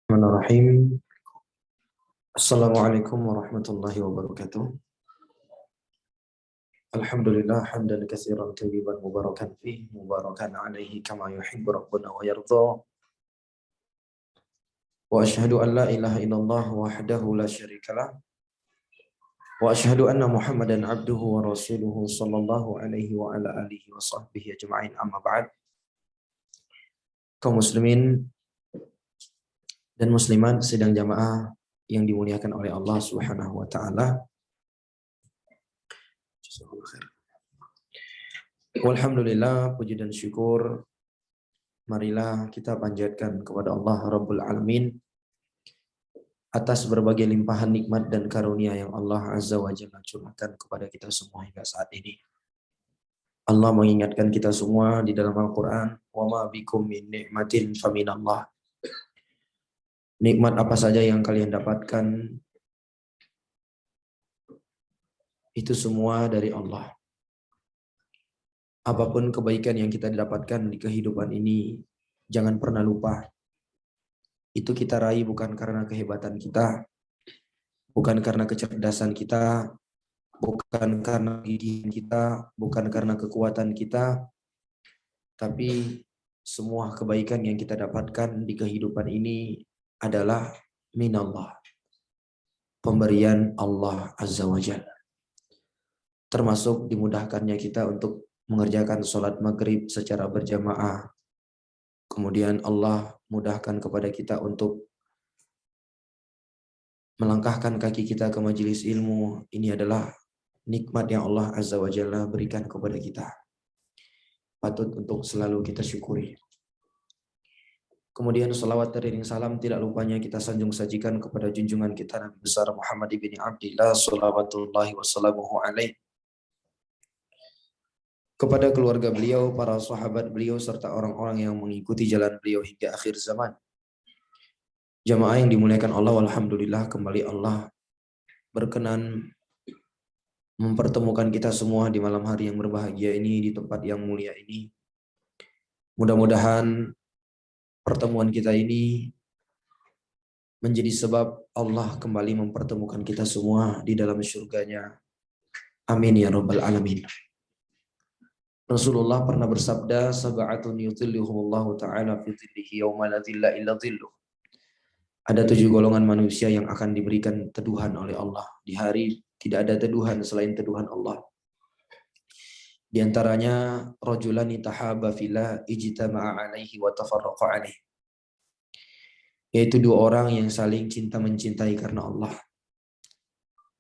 Bismillahirrahmanirrahim. Assalamualaikum warahmatullahi wabarakatuh. Alhamdulillah hamdan katsiran tayyiban mubarakan fih mubarakan alaihi kama yuhibbu rabbuna wa yarda. Wa asyhadu an la ilaha illallah wahdahu la syarikalah. Wa asyhadu anna Muhammadan abduhu wa rasuluhu sallallahu alaihi wa ala alihi wa sahbihi ajma'in, amma ba'd. Kaum muslimin dan muslimat sidang jamaah yang dimuliakan oleh Allah Subhanahu wa taala. Alhamdulillah, puji dan syukur marilah kita panjatkan kepada Allah Rabbul Alamin atas berbagai limpahan nikmat dan karunia yang Allah Azza wa Jalla curahkan kepada kita semua hingga saat ini. Allah mengingatkan kita semua di dalam Al-Quran, wa ma bikum min ni'matin faminallah. Nikmat apa saja yang kalian dapatkan itu semua dari Allah. Apapun kebaikan yang kita dapatkan di kehidupan ini, jangan pernah lupa. Itu kita raih bukan karena kehebatan kita, bukan karena kecerdasan kita, bukan karena gigihan kita, bukan karena kekuatan kita, tapi semua kebaikan yang kita dapatkan di kehidupan ini adalah minallah. Pemberian Allah Azza wa Jalla. Termasuk dimudahkannya kita untuk mengerjakan sholat maghrib secara berjamaah. Kemudian Allah mudahkan kepada kita untuk melangkahkan kaki kita ke majelis ilmu. Ini adalah nikmat yang Allah Azza wa Jalla berikan kepada kita. Patut untuk selalu kita syukuri. Kemudian salawat teriring salam tidak lupanya kita sanjung sajikan kepada junjungan kita Nabi besar Muhammad ibn Abdillah salawatullahi wassalamuhu alaih, kepada keluarga beliau, para sahabat beliau, serta orang-orang yang mengikuti jalan beliau hingga akhir zaman. Jamaah yang dimuliakan Allah, alhamdulillah kembali Allah berkenan mempertemukan kita semua di malam hari yang berbahagia ini, di tempat yang mulia ini. Mudah-mudahan pertemuan kita ini menjadi sebab Allah kembali mempertemukan kita semua di dalam surganya. Amin ya rabbal alamin. Rasulullah pernah bersabda, sab'atun yudhilluhumullahu ta'ala fi dhillihi yawma la dhilla illa dhilluh. Ada 7 golongan manusia yang akan diberikan teduhan oleh Allah. Di hari tidak ada teduhan selain teduhan Allah. Di antaranya, rajulani tahaba fillah ijtama'a alaihi wa tafarraqa alaihi. Yaitu 2 orang yang saling cinta mencintai karena Allah.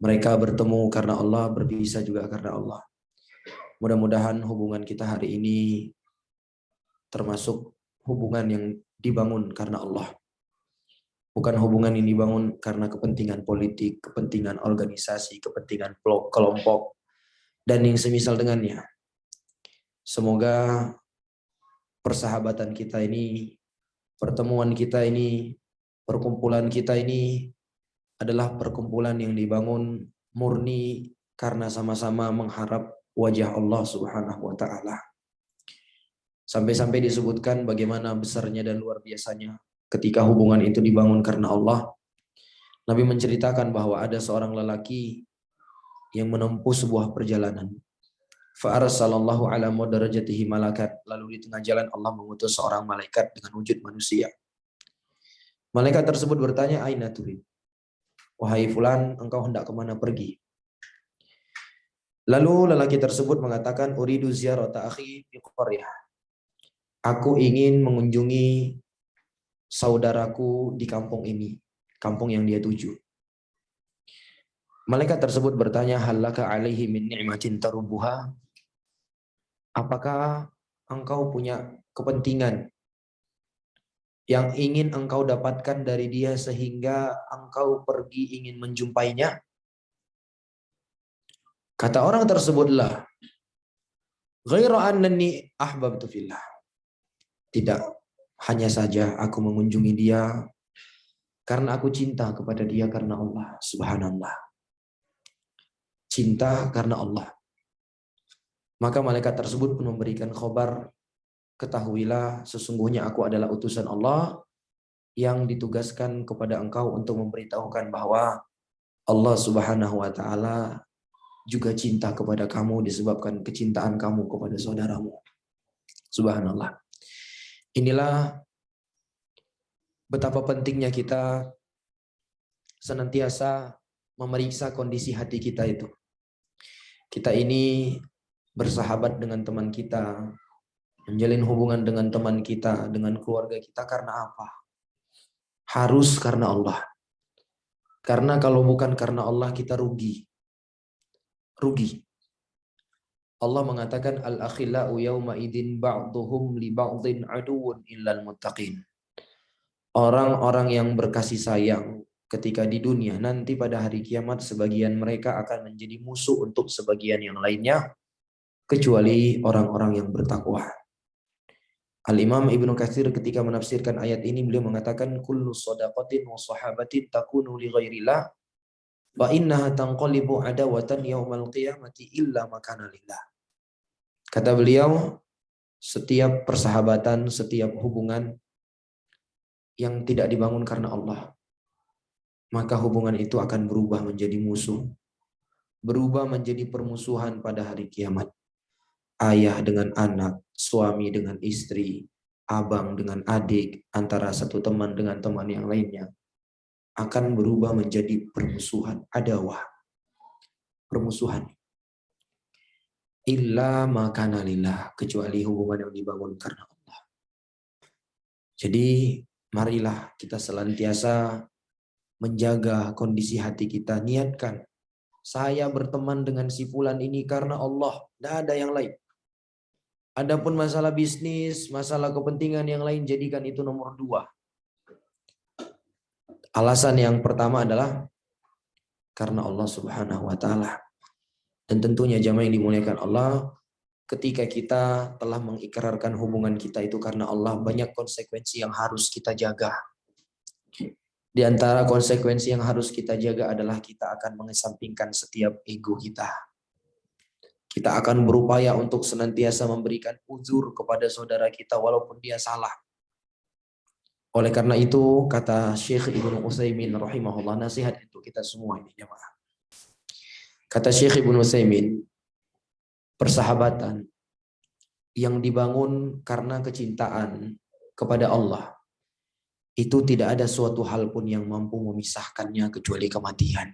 Mereka bertemu karena Allah, berpisah juga karena Allah. Mudah-mudahan hubungan kita hari ini termasuk hubungan yang dibangun karena Allah. Bukan hubungan yang dibangun karena kepentingan politik, kepentingan organisasi, kepentingan kelompok, dan yang semisal dengannya. Semoga persahabatan kita ini, pertemuan kita ini, perkumpulan kita ini adalah perkumpulan yang dibangun murni karena sama-sama mengharap wajah Allah Subhanahu wa ta'ala. Sampai-sampai disebutkan bagaimana besarnya dan luar biasanya ketika hubungan itu dibangun karena Allah. Nabi menceritakan bahwa ada seorang lelaki yang menempuh sebuah perjalanan. Fa'arsalallahu ala mudarajatihi malakat. Lalu di tengah jalan Allah mengutus seorang malaikat dengan wujud manusia. Malaikat tersebut bertanya, aina turid? Wahai fulan, engkau hendak kemana pergi? Lalu lelaki tersebut mengatakan, uridu ziyarata akhi fi qaryah. Aku ingin mengunjungi saudaraku di kampung ini, kampung yang dia tuju. Malaikat tersebut bertanya, halaka alaihi min ni'matin tarubbuha? Apakah engkau punya kepentingan yang ingin engkau dapatkan dari dia sehingga engkau pergi ingin menjumpainya? Kata orang tersebutlah, ghaira annani ahbabtu fillah. Tidak, hanya saja aku mengunjungi dia karena aku cinta kepada dia karena Allah. Subhanallah. Cinta karena Allah. Maka malaikat tersebut pun memberikan khabar, ketahuilah sesungguhnya aku adalah utusan Allah yang ditugaskan kepada engkau untuk memberitahukan bahwa Allah Subhanahu wa taala juga cinta kepada kamu disebabkan kecintaan kamu kepada saudaramu. Subhanallah. Inilah betapa pentingnya kita senantiasa memeriksa kondisi hati kita itu. Kita ini bersahabat dengan teman kita, menjalin hubungan dengan teman kita, dengan keluarga kita karena apa? Harus karena Allah. Karena kalau bukan karena Allah kita rugi. Rugi. Allah mengatakan al-akhillau yauma idzin ba'dhum li ba'dhin aduwwun illal muttaqin. Orang-orang yang berkasih sayang ketika di dunia nanti pada hari kiamat sebagian mereka akan menjadi musuh untuk sebagian yang lainnya kecuali orang-orang yang bertakwa. Al-Imam Ibnu Katsir ketika menafsirkan ayat ini beliau mengatakan kullu shadaqatin wa sahabatin takunu li ghairillah wa innaha tanqalibu adawatan yaumal qiyamati illa makana lillah. Kata beliau, setiap persahabatan, setiap hubungan yang tidak dibangun karena Allah, maka hubungan itu akan berubah menjadi musuh, berubah menjadi permusuhan pada hari kiamat. Ayah dengan anak, suami dengan istri, abang dengan adik, antara satu teman dengan teman yang lainnya, akan berubah menjadi permusuhan, adawah, permusuhan. Illa makana lillah, kecuali hubungan yang dibangun karena Allah. Jadi marilah kita senantiasa menjaga kondisi hati kita, niatkan saya berteman dengan si fulan ini karena Allah, tidak ada yang lain. Adapun masalah bisnis, masalah kepentingan yang lain, jadikan itu nomor 2. Alasan yang pertama adalah karena Allah Subhanahu wa taala. Dan tentunya jamaah yang dimuliakan Allah, ketika kita telah mengikrarkan hubungan kita itu karena Allah, banyak konsekuensi yang harus kita jaga. Di antara konsekuensi yang harus kita jaga adalah kita akan mengesampingkan setiap ego kita. Kita akan berupaya untuk senantiasa memberikan uzur kepada saudara kita walaupun dia salah. Oleh karena itu, kata Syekh Ibnu Utsaimin rahimahullah, nasihat untuk kita semua ini jemaah. Kata Syekh Ibnu Utsaimin, persahabatan yang dibangun karena kecintaan kepada Allah, itu tidak ada suatu hal pun yang mampu memisahkannya kecuali kematian.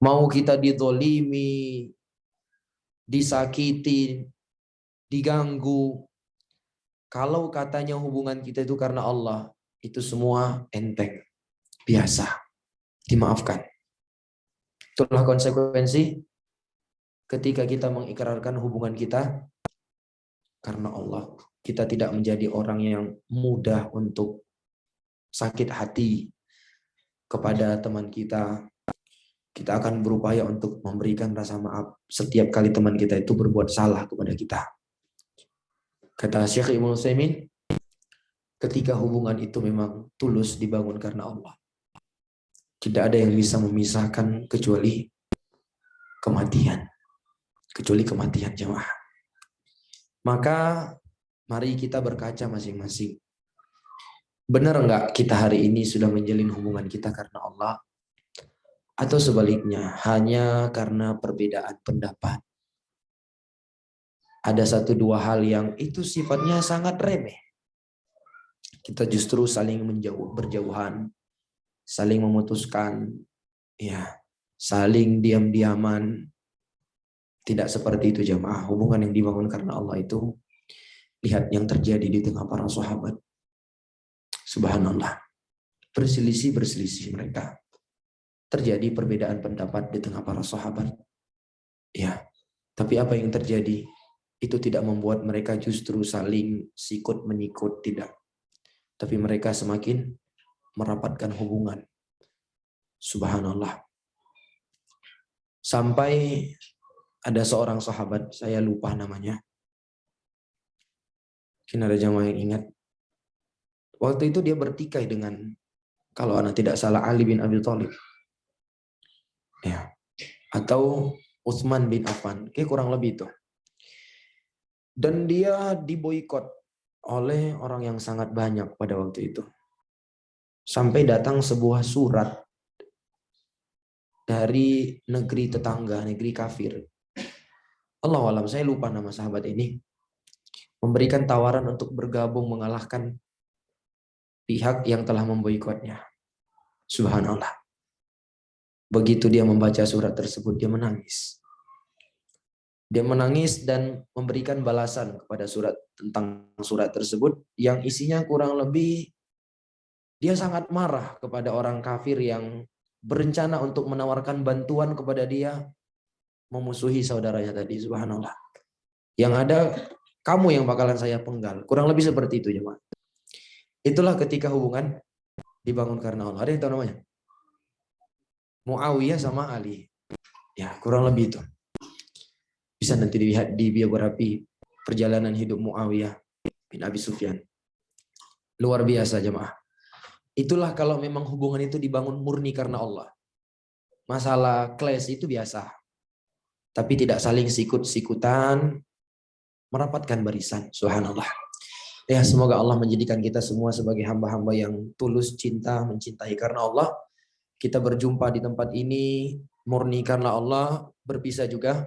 Mau kita dizolimi, disakiti, diganggu, kalau katanya hubungan kita itu karena Allah, itu semua enteng, biasa, dimaafkan. Itulah konsekuensi ketika kita mengikrarkan hubungan kita karena Allah. Kita tidak menjadi orang yang mudah untuk sakit hati kepada teman kita. Kita akan berupaya untuk memberikan rasa maaf setiap kali teman kita itu berbuat salah kepada kita. Kata Syekh Ibnu Utsaimin, ketika hubungan itu memang tulus dibangun karena Allah, tidak ada yang bisa memisahkan kecuali kematian. Kecuali kematian jemaah. Maka mari kita berkaca masing-masing. Benar enggak kita hari ini sudah menjalin hubungan kita karena Allah? Atau sebaliknya, hanya karena perbedaan pendapat? Ada 1-2 hal yang itu sifatnya sangat remeh. Kita justru saling berjauhan, saling memutuskan, ya, saling diam-diaman. Tidak seperti itu jamaah. Hubungan yang dibangun karena Allah itu, lihat yang terjadi di tengah para sahabat. Subhanallah. Berselisih mereka. Terjadi perbedaan pendapat di tengah para sahabat. Ya, tapi apa yang terjadi? Itu tidak membuat mereka justru saling sikut menyikut, tidak. Tapi mereka semakin merapatkan hubungan. Subhanallah. Sampai ada seorang sahabat, saya lupa namanya. Mungkin ada jamaah yang ingat. Waktu itu dia bertikai dengan, kalau anak tidak salah, Ali bin Abi Thalib. Ya. Atau Utsman bin Affan. Kayak kurang lebih itu. Dan dia diboikot oleh orang yang sangat banyak pada waktu itu. sampai datang sebuah surat dari negeri tetangga, negeri kafir. Allahu alam, saya lupa nama sahabat ini. Memberikan tawaran untuk bergabung mengalahkan pihak yang telah memboikotnya. Subhanallah. Begitu dia membaca surat tersebut, dia menangis. Dia menangis dan memberikan balasan kepada surat tersebut yang isinya kurang lebih dia sangat marah kepada orang kafir yang berencana untuk menawarkan bantuan kepada dia memusuhi saudaranya tadi. Subhanallah. Yang ada kamu yang bakalan saya penggal. Kurang lebih seperti itu, jemaah. Itulah ketika hubungan dibangun karena Allah. Ada yang tahu namanya? Muawiyah sama Ali. Ya, kurang lebih itu. Bisa nanti dilihat di biografi perjalanan hidup Muawiyah bin Abi Sufyan. Luar biasa, jemaah. Itulah kalau memang hubungan itu dibangun murni karena Allah. Masalah clash itu biasa. Tapi tidak saling sikut-sikutan, merapatkan barisan. Subhanallah. Ya, semoga Allah menjadikan kita semua sebagai hamba-hamba yang tulus cinta, mencintai karena Allah. Kita berjumpa di tempat ini murni karena Allah, berpisah juga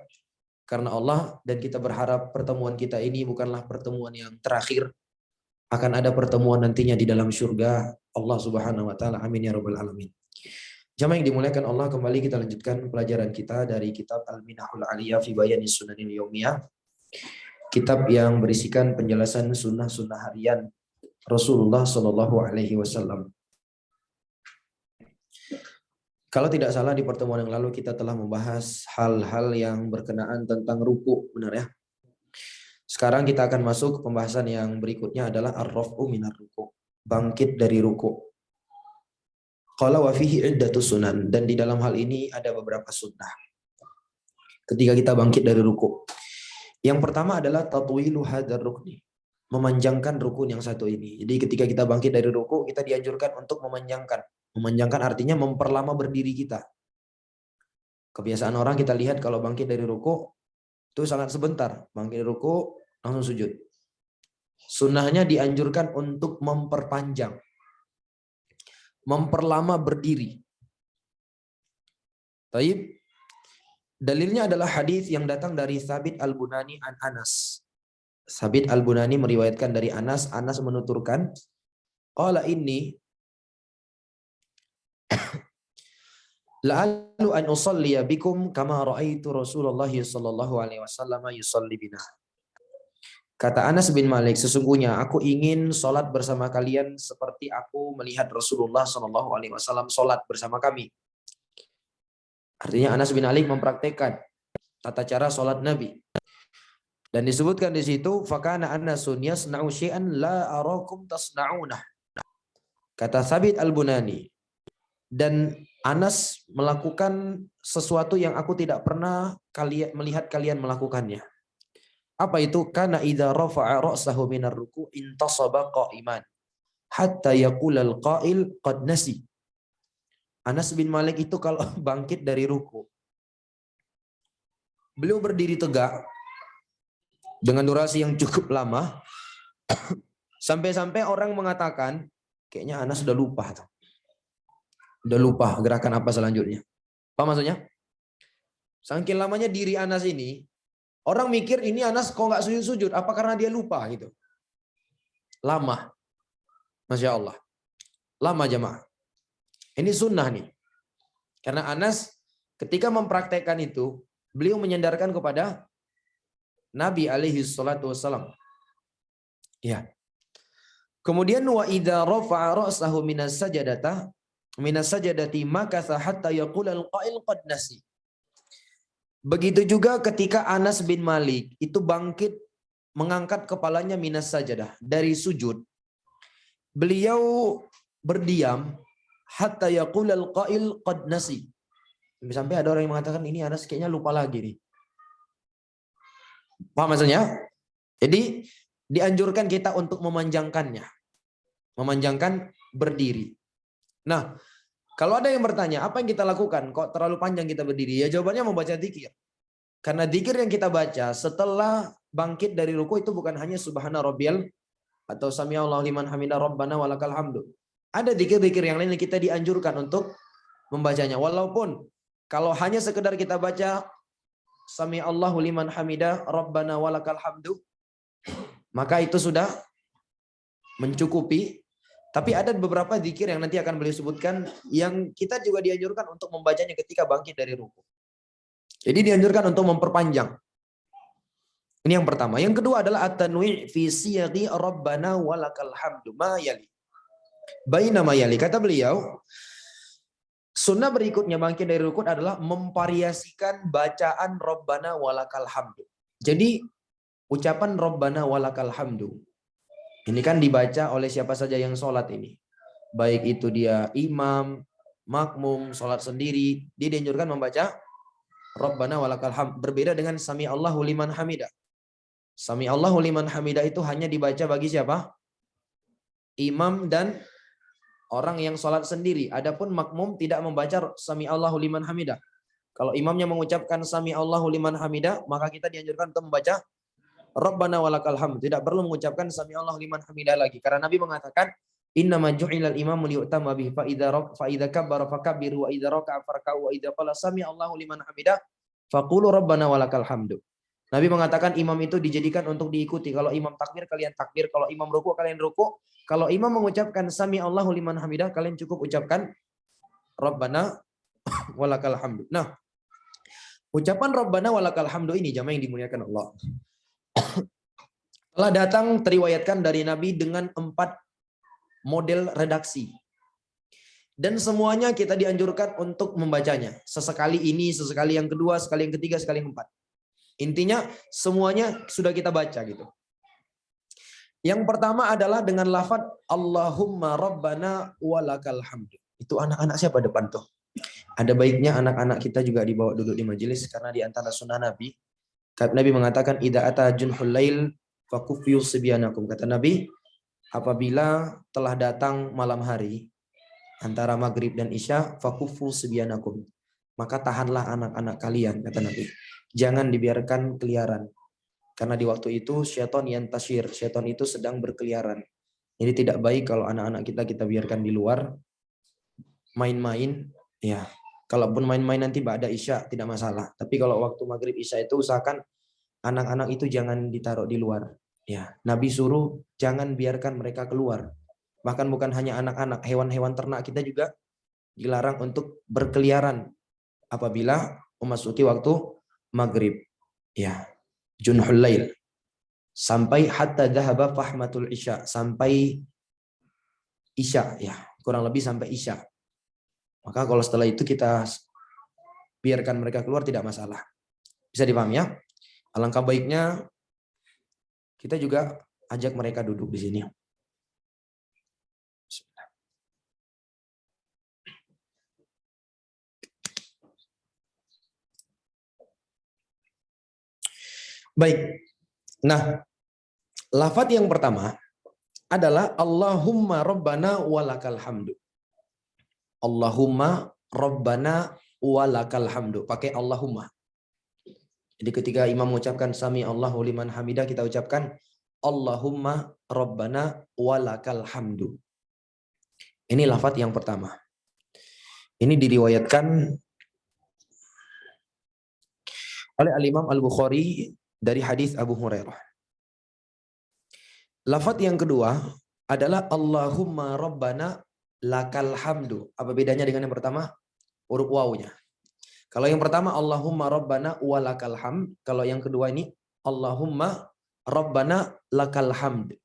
karena Allah, dan kita berharap pertemuan kita ini bukanlah pertemuan yang terakhir. Akan ada pertemuan nantinya di dalam surga Allah Subhanahu wa taala. Amin ya rabbal alamin. Jamaah yang dimuliakan Allah, kembali kita lanjutkan pelajaran kita dari kitab Al-Minahul Aliyah fi Bayani Sunanil Yaumiyah. Kitab yang berisikan penjelasan sunnah-sunnah harian Rasulullah Shallallahu alaihi wasallam. Kalau tidak salah di pertemuan yang lalu kita telah membahas hal-hal yang berkenaan tentang ruku, benar ya? Sekarang kita akan masuk ke pembahasan yang berikutnya adalah ar-raf'u minar ruku, bangkit dari ruku. Qala wa fihi iddatu sunan, dan di dalam hal ini ada beberapa sunnah. Ketika kita bangkit dari ruku. Yang pertama adalah tatwilu hadzal rukni, memanjangkan rukun yang satu ini. Jadi ketika kita bangkit dari ruku, kita dianjurkan untuk memanjangkan. Memanjangkan artinya memperlama berdiri kita. Kebiasaan orang kita lihat kalau bangkit dari ruku itu sangat sebentar. Bangkit dari ruku langsung sujud. Sunnahnya dianjurkan untuk memperpanjang. Memperlama berdiri. Taib. Dalilnya adalah hadis yang datang dari Thabit Al-Bunani an Anas. Thabit Al-Bunani meriwayatkan dari Anas. Anas menuturkan, qala inni la'alu an usalliya bikum kama ra'aitu Rasulullah sallallahu alaihi wasallam yusalli bina. Kata Anas bin Malik, sesungguhnya aku ingin sholat bersama kalian seperti aku melihat Rasulullah sallallahu alaihi wasallam sholat bersama kami. Artinya Anas bin Malik mempraktekkan tata cara sholat Nabi. Dan disebutkan di situ, fakana Anasun yasna'u syai'an la arakum tasna'unah. Kata Thabit Al-Bunani, dan Anas melakukan sesuatu yang aku tidak pernah melihat kalian melakukannya. Apa itu? Kana idza rafa'a ra'sahu minar ruku' intasaba qa'iman hatta yaqula al-qa'il qad nasi. Anas bin Malik itu kalau bangkit dari ruku, beliau berdiri tegak dengan durasi yang cukup lama sampai-sampai orang mengatakan kayaknya Anas sudah lupa tuh. Udah lupa gerakan apa selanjutnya. Apa maksudnya? Saking lamanya diri Anas ini, orang mikir ini Anas kok nggak sujud-sujud, apa karena dia lupa gitu. Lama. Masya Allah. Lama jemaah. Ini sunnah nih. Karena Anas ketika mempraktekkan itu, beliau menyandarkan kepada Nabi alaihi salatu wassalam. Ya. Kemudian wa idza rafa'a ra'sahu minas sajadati makatha hatta yaqula al-qa'il qad nasi. Begitu juga ketika Anas bin Malik itu bangkit mengangkat kepalanya minas sajadah dari sujud. Beliau berdiam hatta yaqula al-qa'il qad nasi. Sampai ada orang yang mengatakan ini Anas kayaknya lupa lagi nih. Paham maksudnya? Jadi dianjurkan kita untuk memanjangkannya. Memanjangkan berdiri. Nah, kalau ada yang bertanya, apa yang kita lakukan? Kok terlalu panjang kita berdiri? Ya jawabannya membaca dzikir. Karena dzikir yang kita baca setelah bangkit dari ruku itu bukan hanya subhana rabbiyal atau sami'allahu liman hamidah rabbana walakal hamdu. Ada zikir-zikir yang lain yang kita dianjurkan untuk membacanya. Walaupun kalau hanya sekedar kita baca Sami Allahu liman hamidah, Rabbana walakal hamdu, maka itu sudah mencukupi. Tapi ada beberapa zikir yang nanti akan beliau sebutkan yang kita juga dianjurkan untuk membacanya ketika bangkit dari ruku. Jadi dianjurkan untuk memperpanjang. Ini yang pertama. Yang kedua adalah at-tanwi' fi siyaghi Rabbana walakal hamdu ma yali. Baina ma yali. Kata beliau, sunnah berikutnya bangkit dari rukun adalah memvariasikan bacaan Rabbana walakal hamdu. Jadi ucapan Rabbana walakal hamdu ini kan dibaca oleh siapa saja yang sholat ini. Baik itu dia imam, makmum, sholat sendiri. Dia dianjurkan membaca Rabbana walakal hamd. Berbeda dengan Sami Allahu liman hamidah. Sami Allahu liman hamidah itu hanya dibaca bagi siapa? Imam dan orang yang sholat sendiri. Adapun makmum tidak membaca Sami Allahu liman hamidah. Kalau imamnya mengucapkan Sami Allahu liman hamidah, maka kita dianjurkan untuk membaca Rabbana walakal hamd. Tidak perlu mengucapkan Sami Allahu liman hamidah lagi. Karena Nabi mengatakan, Innama ju'ilal imamu liyu'tama bihi fa idza kabbara fakabbiru wa idza raka'a farka'u wa idza qala Sami Allahu liman hamidah faqulu Rabbana walakal hamdu. Nabi mengatakan imam itu dijadikan untuk diikuti. Kalau imam takbir kalian takbir, kalau imam ruku kalian ruku. Kalau imam mengucapkan Sami Allahu liman hamidah, kalian cukup ucapkan Rabbana walakal hamdu. Nah, ucapan Rabbana walakal hamdu ini jamaah yang dimuliakan Allah, telah datang teriwayatkan dari Nabi dengan 4 model redaksi. Dan semuanya kita dianjurkan untuk membacanya. Sesekali ini, sesekali yang kedua, sekali yang ketiga, sekali yang 4. Intinya semuanya sudah kita baca gitu. Yang pertama adalah dengan lafaz Allahumma Rabbana walakal hamdu. Itu anak-anak siapa depan tuh? Ada baiknya anak-anak kita juga dibawa duduk di majelis karena di antara sunnah Nabi. Nabi mengatakan idza ata junhul lail fakuffiyu sibyanakum. Kata Nabi, apabila telah datang malam hari antara maghrib dan isya, fakuffu sibyanakum, maka tahanlah anak-anak kalian, kata Nabi. Jangan dibiarkan keliaran. Karena di waktu itu syaitan yantasyir, syaitan itu sedang berkeliaran. Jadi tidak baik kalau anak-anak kita biarkan di luar main-main, ya. Kalaupun main-main nanti ba'da isya tidak masalah. Tapi kalau waktu maghrib isya itu usahakan anak-anak itu jangan ditaruh di luar. Ya, Nabi suruh jangan biarkan mereka keluar. Bahkan bukan hanya anak-anak, hewan-hewan ternak kita juga dilarang untuk berkeliaran apabila memasuki waktu maghrib. Ya, junhul lail. Sampai hatta dhahaba fahmatul isya, sampai isya, ya, kurang lebih sampai isya. Maka kalau setelah itu kita biarkan mereka keluar tidak masalah. Bisa dipahami ya? Alangkah baiknya kita juga ajak mereka duduk di sini. Baik. Nah, lafaz yang pertama adalah Allahumma Rabbana walakal hamdu. Allahumma Rabbana walakal hamdu. Pakai Allahumma. Jadi ketika imam mengucapkan Sami Allahu liman hamidah, kita ucapkan Allahumma Rabbana walakal hamdu. Ini lafaz yang pertama. Ini diriwayatkan oleh Al-Imam Al-Bukhari dari hadis Abu Hurairah. Lafaz yang kedua adalah Allahumma Rabbana lakal hamdu. Apa bedanya dengan yang pertama? Huruf wawunya. Kalau yang pertama Allahumma Rabbana walakal hamd. Kalau yang kedua ini Allahumma Rabbana lakal hamd.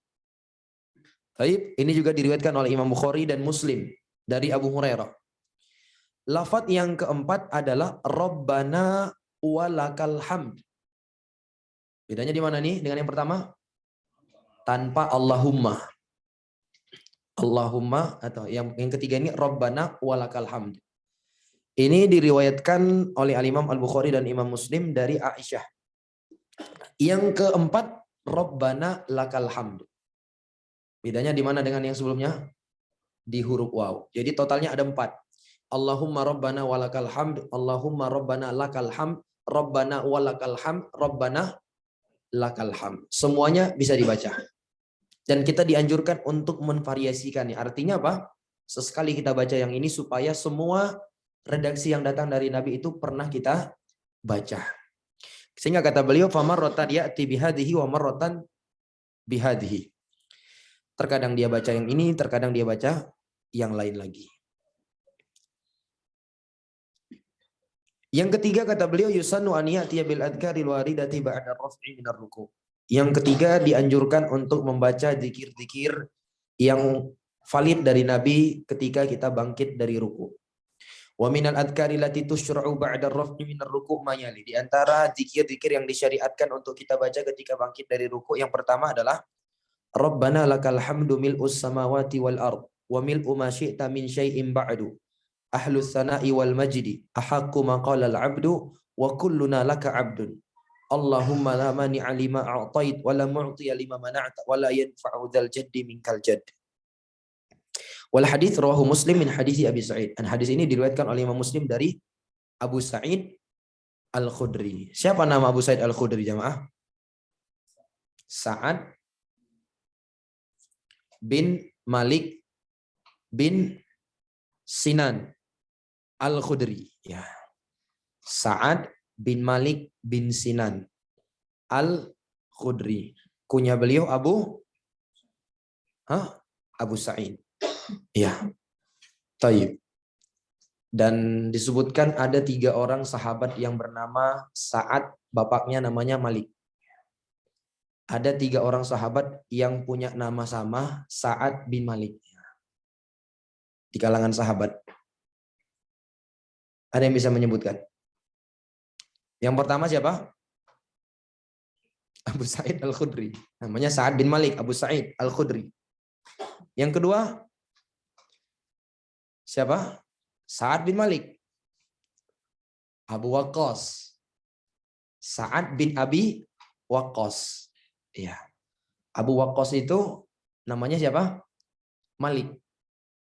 Baik, ini juga diriwayatkan oleh Imam Bukhari dan Muslim dari Abu Hurairah. Lafaz yang keempat adalah Rabbana walakal hamd. Bedanya di mana nih dengan yang pertama? Tanpa Allahumma. Allahumma atau yang ketiga ini Rabbana walakal hamd. Ini diriwayatkan oleh Al-Imam Al-Bukhari dan Imam Muslim dari Aisyah. Yang keempat Rabbana lakal hamd. Bedanya di mana dengan yang sebelumnya? Di huruf waw. Jadi totalnya ada 4. Allahumma Rabbana walakal hamd, Allahumma Rabbana lakal hamd, Rabbana walakal hamd, Rabbana lakal hamd. Semuanya bisa dibaca. Dan kita dianjurkan untuk menvariasikannya. Artinya apa? sesekali kita baca yang ini supaya semua redaksi yang datang dari Nabi itu pernah kita baca. Sehingga kata beliau, famarratan ya'ti bihadhihi wa marratan bihadhihi. Terkadang dia baca yang ini, terkadang dia baca yang lain lagi. Yang ketiga kata beliau, yusannu an ya'tiya bil adhkaril waridati ba'da raf'i minar ruku'. Yang ketiga dianjurkan untuk membaca zikir-zikir yang valid dari Nabi ketika kita bangkit dari ruku'. Wa minal adhkari lati tusyra'u ba'da raf'i minar ruku' mayali. Di antara zikir-zikir yang disyariatkan untuk kita baca ketika bangkit dari ruku' yang pertama adalah Rabbana lakal hamdu mil'us samawati wal ard wa mil'u ma syi'ta min syai'in ba'du. Ahlus sana'i wal majdi ahaqqu ma qala al 'abdu wa kulluna laka 'abdun. Allahumma la mani'a lima a'tait wa la mu'tiya lima mana'ta wa la yanfa'u dzal jaddi minkal jadd. Wal hadits rawahu Muslim min hadits Abi Sa'id. Dan hadis ini diriwayatkan oleh Imam Muslim dari Abu Sa'id Al-Khudri. Siapa nama Abu Sa'id Al-Khudri jamaah? Sa'ad bin Malik bin Sinan Al-Khudri. Ya. Sa'ad bin Malik bin Sinan Al-Khudri. Kunya beliau Abu Sa'id. Ya. Taib. Dan disebutkan ada 3 orang sahabat yang bernama Sa'ad, bapaknya namanya Malik. Ada 3 orang sahabat yang punya nama sama, Sa'ad bin Malik. Di kalangan sahabat. Ada yang bisa menyebutkan? Yang pertama siapa? Abu Sa'id Al-Khudri. Namanya Sa'ad bin Malik, Abu Sa'id Al-Khudri. Yang kedua, siapa? Sa'ad bin Malik. Abu Waqqas. Sa'ad bin Abi Waqqas. Ya. Abu Waqqas itu namanya siapa? Malik.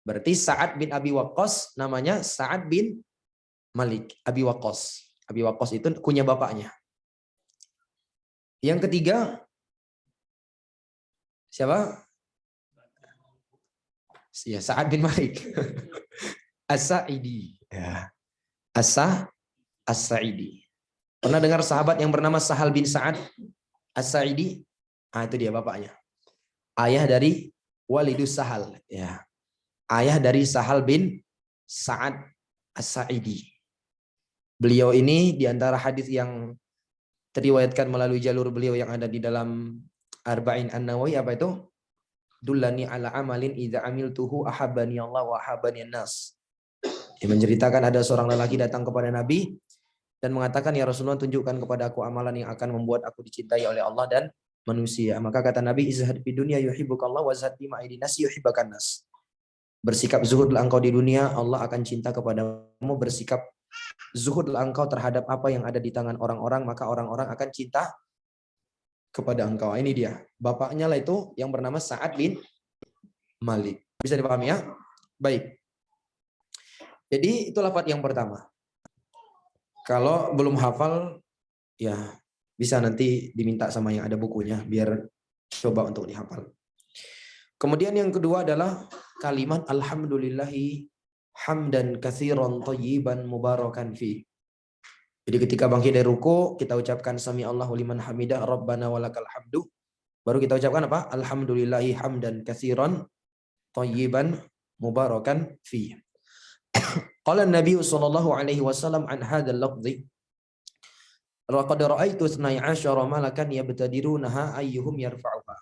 Berarti Sa'ad bin Abi Waqqas namanya Sa'ad bin Malik. Abi Waqqas. Abi Waqqas itu kunya bapaknya. Yang ketiga, siapa? Ya, Sa'ad bin Malik. As-Sa'idi. Ya. As-Sa'idi. Pernah dengar sahabat yang bernama Sahal bin Sa'ad As-Sa'idi? Ah, itu dia bapaknya. Ayah dari Walidus Sahal. Ya. Ayah dari Sahal bin Sa'ad As-Sa'idi. Beliau ini diantara hadis yang teriwayatkan melalui jalur beliau yang ada di dalam Arba'in An-Nawawi, apa itu? Dullani ala amalin idza amiltuhu ahabbani Allah wa ahabbani nas. Dia menceritakan ada seorang lelaki datang kepada Nabi dan mengatakan, ya Rasulullah, tunjukkan kepada aku amalan yang akan membuat aku dicintai oleh Allah dan manusia. Maka kata Nabi, izhad fid dunya yuhibbukallah wa zhad fi ma'idin nas yuhibbukan nas. Bersikap zuhudlah engkau di dunia, Allah akan cinta kepadamu. Bersikap zuhudlah engkau terhadap apa yang ada di tangan orang-orang, maka orang-orang akan cinta kepada engkau. Ini dia. Bapaknya lah itu yang bernama Sa'ad bin Malik. Bisa dipahami ya? Baik. Jadi itu lafaz yang pertama. Kalau belum hafal, ya bisa nanti diminta sama yang ada bukunya, biar coba untuk dihafal. Kemudian yang kedua adalah kalimat alhamdulillahi hamdan katsiran thayyiban mubarakan fi. Jadi ketika bangkit dari ruku, kita ucapkan sami Allahu liman hamidah rabbana walakal hamdu. Baru kita ucapkan apa? Alhamdulillahi hamdan katsiran thayyiban mubarakan fi. Qala Nabi sallallahu alaihi wasallam an hadzal lafzi laqad ra'aitu 12 malakan yabtadirunaha ayyuhum yarfa'uha.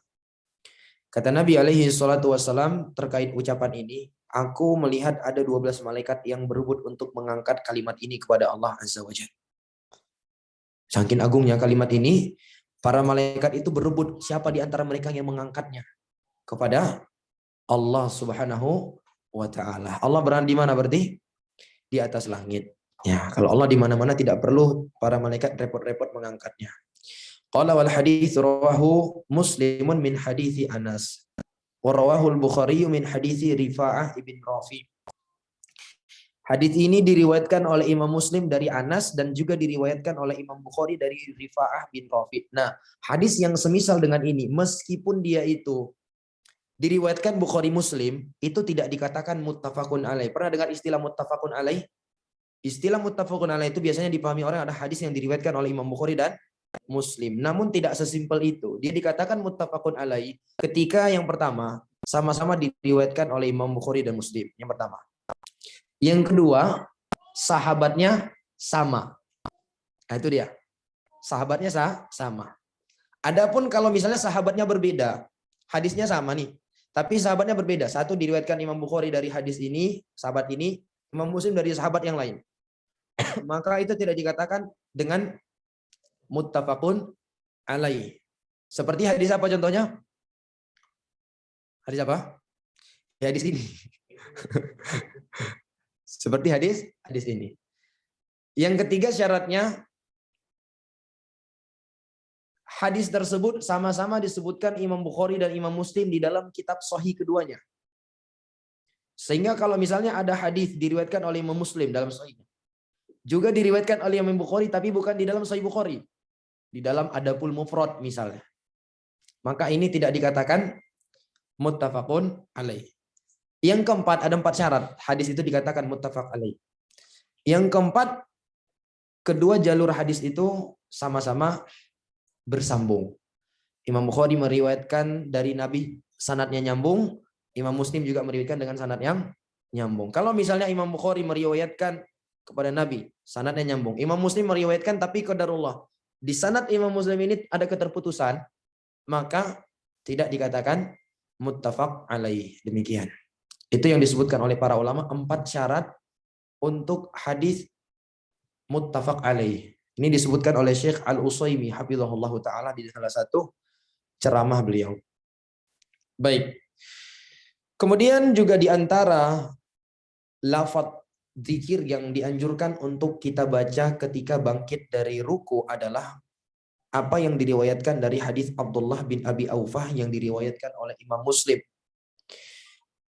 Kata Nabi alaihi salatu wasallam terkait ucapan ini, aku melihat ada 12 malaikat yang berebut untuk mengangkat kalimat ini kepada Allah Azza wa Jalla. Saking agungnya kalimat ini, para malaikat itu berebut siapa di antara mereka yang mengangkatnya kepada Allah Subhanahu wa taala. Allah berada di mana berarti? Di atas langit. Ya, kalau Allah di mana-mana tidak perlu para malaikat repot-repot mengangkatnya. Qala wal hadits rawahu Muslimun min hadithi Anas wa rawahu al-Bukhari min hadithi Rifa'ah ibn Rafi. Hadis ini diriwayatkan oleh Imam Muslim dari Anas dan juga diriwayatkan oleh Imam Bukhari dari Rifa'ah bin Rafi. Nah, hadis yang semisal dengan ini meskipun dia itu diriwayatkan Bukhari Muslim, itu tidak dikatakan muttafaqun alaih. Pernah dengar istilah muttafaqun alaih? Istilah muttafaqun alaih itu biasanya dipahami orang ada hadis yang diriwayatkan oleh Imam Bukhari dan Muslim. Namun tidak sesimpel itu. Dia dikatakan muttafaqun alaih ketika yang pertama sama-sama diriwayatkan oleh Imam Bukhari dan Muslim. Yang pertama. Yang kedua, sahabatnya sama. Nah, itu dia. Sahabatnya sama. Adapun kalau misalnya sahabatnya berbeda, hadisnya sama nih, tapi sahabatnya berbeda. Satu diriwayatkan Imam Bukhari dari hadis ini, sahabat ini, Imam Muslim dari sahabat yang lain. Maka itu tidak dikatakan dengan muttafaqun alaih. Seperti hadis apa contohnya? Hadis apa? Ya, hadis ini. Seperti hadis ini. Yang ketiga syaratnya, hadis tersebut sama-sama disebutkan Imam Bukhari dan Imam Muslim di dalam kitab sahih keduanya. Sehingga kalau misalnya ada hadis diriwayatkan oleh Imam Muslim dalam sahihnya, juga diriwayatkan oleh Imam Bukhari tapi bukan di dalam sahih Bukhari, di dalam Adabul Mufrad misalnya, maka ini tidak dikatakan muttafaqun alaih. Yang keempat, ada 4 syarat hadis itu dikatakan muttafaq alaih. Yang keempat, kedua jalur hadis itu sama-sama bersambung. Imam Bukhari meriwayatkan dari Nabi, sanadnya nyambung. Imam Muslim juga meriwayatkan dengan sanad yang nyambung. Kalau misalnya Imam Bukhari meriwayatkan kepada Nabi, sanadnya nyambung. Imam Muslim meriwayatkan tapi qadarullah, di sanad Imam Muslim ini ada keterputusan, maka tidak dikatakan muttafaq alaih. Demikian. Itu yang disebutkan oleh para ulama, 4 syarat untuk hadis muttafaq alaih. Ini disebutkan oleh Syekh Al-Utsaimin hafizahullah taala di salah satu ceramah beliau. Baik. Kemudian juga di antara lafaz zikir yang dianjurkan untuk kita baca ketika bangkit dari ruku adalah apa yang diriwayatkan dari hadis Abdullah bin Abi Aufah yang diriwayatkan oleh Imam Muslim,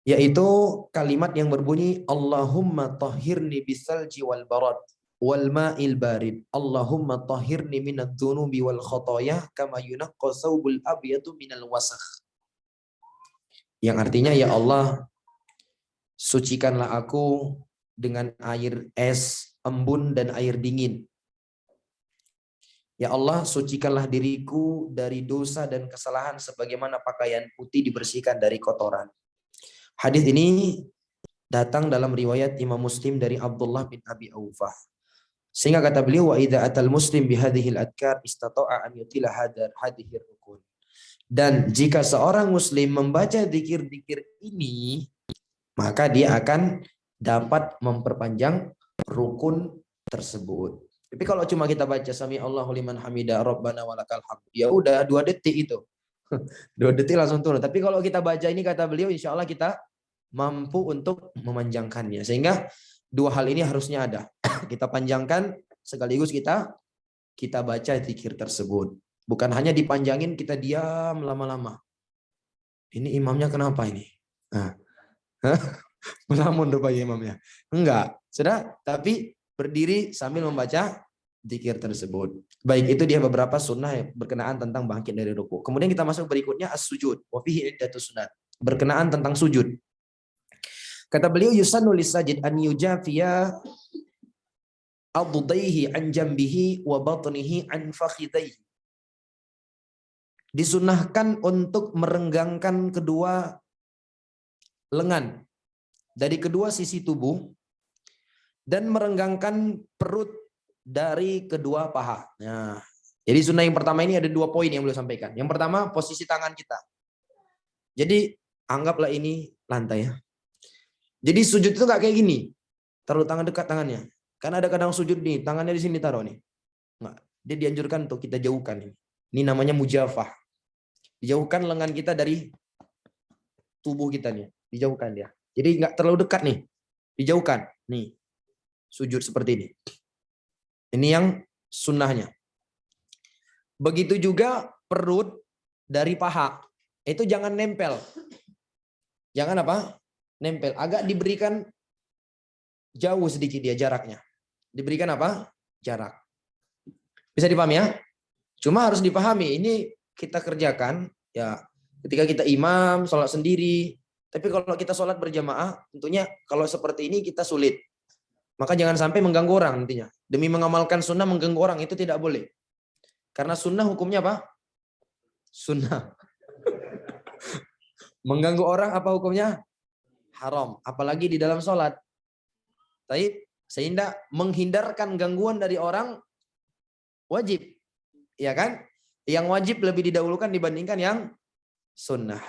yaitu kalimat yang berbunyi Allahumma tahhirni bisalji wal barad wal ma'il barid, Allahumma tahhirni minadz dzunubi wal khotoya kama yunaqqa thawbul abyadu minal wasakh. Yang artinya, ya Allah, sucikanlah aku dengan air es, embun dan air dingin. Ya Allah, sucikanlah diriku dari dosa dan kesalahan sebagaimana pakaian putih dibersihkan dari kotoran. Hadis ini datang dalam riwayat Imam Muslim dari Abdullah bin Abi Aufah. Sehingga kata beliau, wa idza atal muslim bihadhil adkar istata'a an yutila hadhihi rukun. Dan jika seorang muslim membaca zikir-zikir ini, maka dia akan dapat memperpanjang rukun tersebut. Tapi kalau cuma kita baca sami Allahu liman hamidah rabbana walakal hamd, ya udah 2 detik itu. 2 detik langsung turun. Tapi kalau kita baca ini, kata beliau, insya Allah kita mampu untuk memanjangkannya. Sehingga 2 hal ini harusnya ada. Kita panjangkan sekaligus kita baca zikir tersebut. Bukan hanya dipanjangin kita diam lama-lama. Ini imamnya kenapa ini? Nah. Melamun rupanya imamnya. Enggak. Sudah, tapi berdiri sambil membaca zikir tersebut. Baik, itu dia beberapa sunnah yang berkenaan tentang bangkit dari ruku. Kemudian kita masuk berikutnya as-sujud. Wa fihi iddatus sunnah. Berkenaan tentang sujud. Kata beliau, yusannu lis-sajid an yujafiya adudaihi an jambihi wa batnihi an fakhidaihi. Disunnahkan untuk merenggangkan kedua lengan dari kedua sisi tubuh dan merenggangkan perut dari kedua paha. Nah, jadi sunnah yang pertama ini ada 2 poin yang beliau sampaikan. Yang pertama, posisi tangan kita. Jadi anggaplah ini lantai ya. Jadi sujud itu nggak kayak gini, taruh tangan dekat tangannya. Kan ada kadang sujud nih, tangannya di sini taruh nih. Nggak, dia dianjurkan untuk kita jauhkan ini. Ini namanya mujafah. Dijauhkan lengan kita dari tubuh kita nih, dijauhkan dia. Jadi nggak terlalu dekat nih, dijauhkan. Nih, sujud seperti ini. Ini yang sunnahnya. Begitu juga perut dari paha, itu jangan nempel. Jangan apa? Nempel. Agak diberikan jauh sedikit dia jaraknya. Diberikan apa? Jarak. Bisa dipahami ya? Cuma harus dipahami, ini kita kerjakan ya Ketika kita imam, sholat sendiri. Tapi kalau kita sholat berjamaah, tentunya kalau seperti ini kita sulit. Maka jangan sampai mengganggu orang nantinya. Demi mengamalkan sunnah mengganggu orang, itu tidak boleh. Karena sunnah hukumnya apa? Sunnah. Mengganggu orang apa hukumnya? Haram. Apalagi di dalam sholat. Sehingga menghindarkan gangguan dari orang wajib. Ya kan? Yang wajib lebih didahulukan dibandingkan yang sunnah.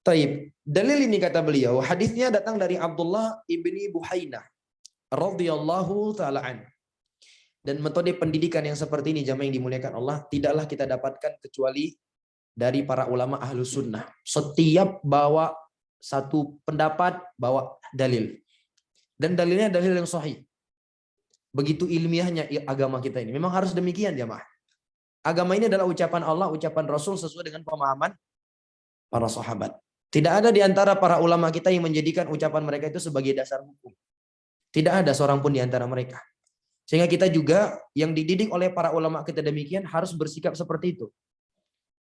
Taib. Dalil ini kata beliau, hadisnya datang dari Abdullah ibni Buhainah radhiyallahu taala an. Dan metode pendidikan yang seperti ini jamaah yang dimuliakan Allah tidaklah kita dapatkan kecuali dari para ulama ahlu sunnah. Setiap bawa satu pendapat bawa dalil. Dan dalilnya dalil yang sahih. Begitu ilmiahnya agama kita ini. Memang harus demikian jamaah. Agama ini adalah ucapan Allah, ucapan Rasul sesuai dengan pemahaman para sahabat. Tidak ada di antara para ulama kita yang menjadikan ucapan mereka itu sebagai dasar hukum. Tidak ada seorang pun di antara mereka. Sehingga kita juga yang dididik oleh para ulama kita demikian harus bersikap seperti itu.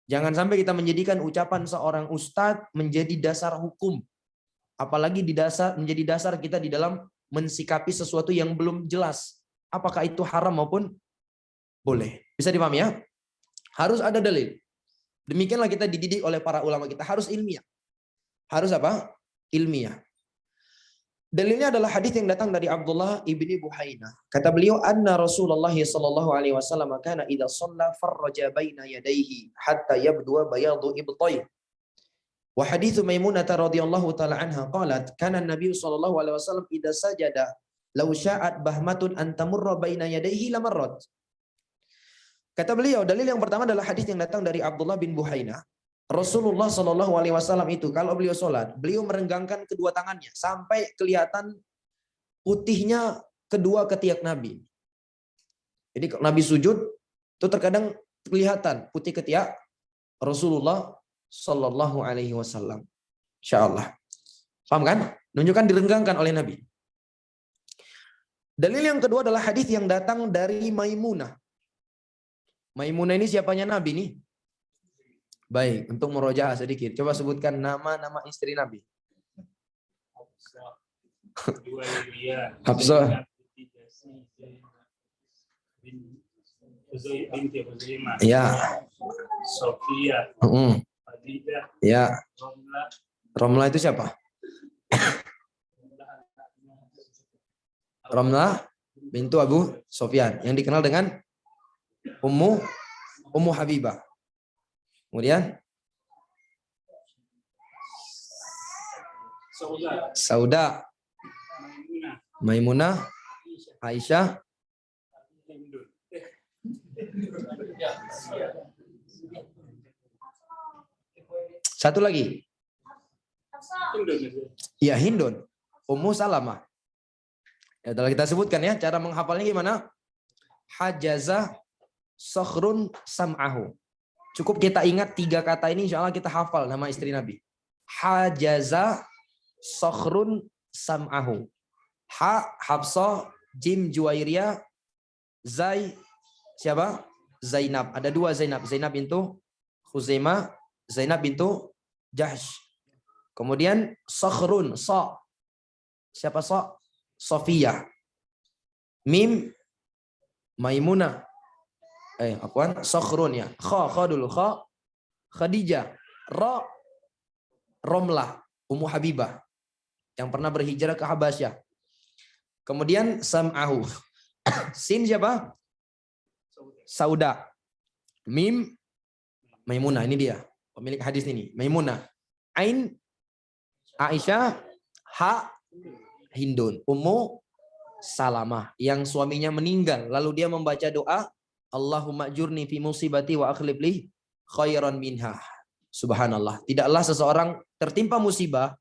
Jangan sampai kita menjadikan ucapan seorang ustadz menjadi dasar hukum. Apalagi menjadi dasar kita di dalam mensikapi sesuatu yang belum jelas. Apakah itu haram maupun boleh. Bisa dipahami ya? Harus ada dalil. Demikianlah kita dididik oleh para ulama kita. Harus ilmiah. Harus apa? Ilmiah. Dalilnya adalah hadis yang datang dari Abdullah ibni Buhainah. Kata beliau, anna Rasulullah sallallahu alaihi wasallam kana idza shalla farraja baina yadayhi hatta yabdu bayadu ibtayh. Wa hadits Maimunah radhiyallahu taala anha qalat kana an-nabiy sallallahu alaihi wasallam idza sajada law sya'at bahmatun an tamurra baina yadayhi lamarrat. Kata beliau, dalil yang pertama adalah hadis yang datang dari Abdullah bin Buhainah. Rasulullah Shallallahu Alaihi Wasallam itu kalau beliau sholat, beliau merenggangkan kedua tangannya sampai kelihatan putihnya kedua ketiak Nabi. Jadi Nabi sujud, itu terkadang kelihatan putih ketiak Rasulullah Shallallahu Alaihi Wasallam. Insya Allah, paham kan? Menunjukkan direnggangkan oleh Nabi. Dalil yang kedua adalah hadis yang datang dari Maimunah. Maimunah ini siapanya Nabi nih? Baik, untuk murojaah sedikit. Coba sebutkan nama-nama istri Nabi. Hafsah. Ya. Sofia. Ya. Romlah itu siapa? Romlah bintu Abu Sofyan yang dikenal dengan Ummu Habibah. Kemudian Sauda, Maimunah, Aisyah, satu lagi. Ya, Hindun, Ummu Salamah. Ya, telah kita sebutkan ya, cara menghafalnya gimana? Hajazah Sakhrun Sam'ahu. Cukup kita ingat 3 kata ini, insya Allah kita hafal nama istri Nabi. Hajaza Sakhrun Sam'ahu. Ha Hafsah, Jim Juwairiyah, Zai siapa? Zainab. Ada 2 Zainab. Zainab bintu Khuzaimah, Zainab bintu Jahsh. Kemudian Sakhrun, Sa. Siapa Sa? Sofiyah. Mim Maimunah. Sakhrun ya. Kha dulu, Kha Khadijah. Ra Romlah, Ummu Habibah yang pernah berhijrah ke Habasyah. Kemudian Sam'ahu. Sin siapa? Sauda. Mim Maimunah, ini dia pemilik hadis ini, Maimunah. Ain Aisyah. Ha Hindun, Ummu Salamah yang suaminya meninggal lalu dia membaca doa Allahumma ajurni fi musibati wa akhlif li khairan minha. Subhanallah. Tidaklah seseorang tertimpa musibah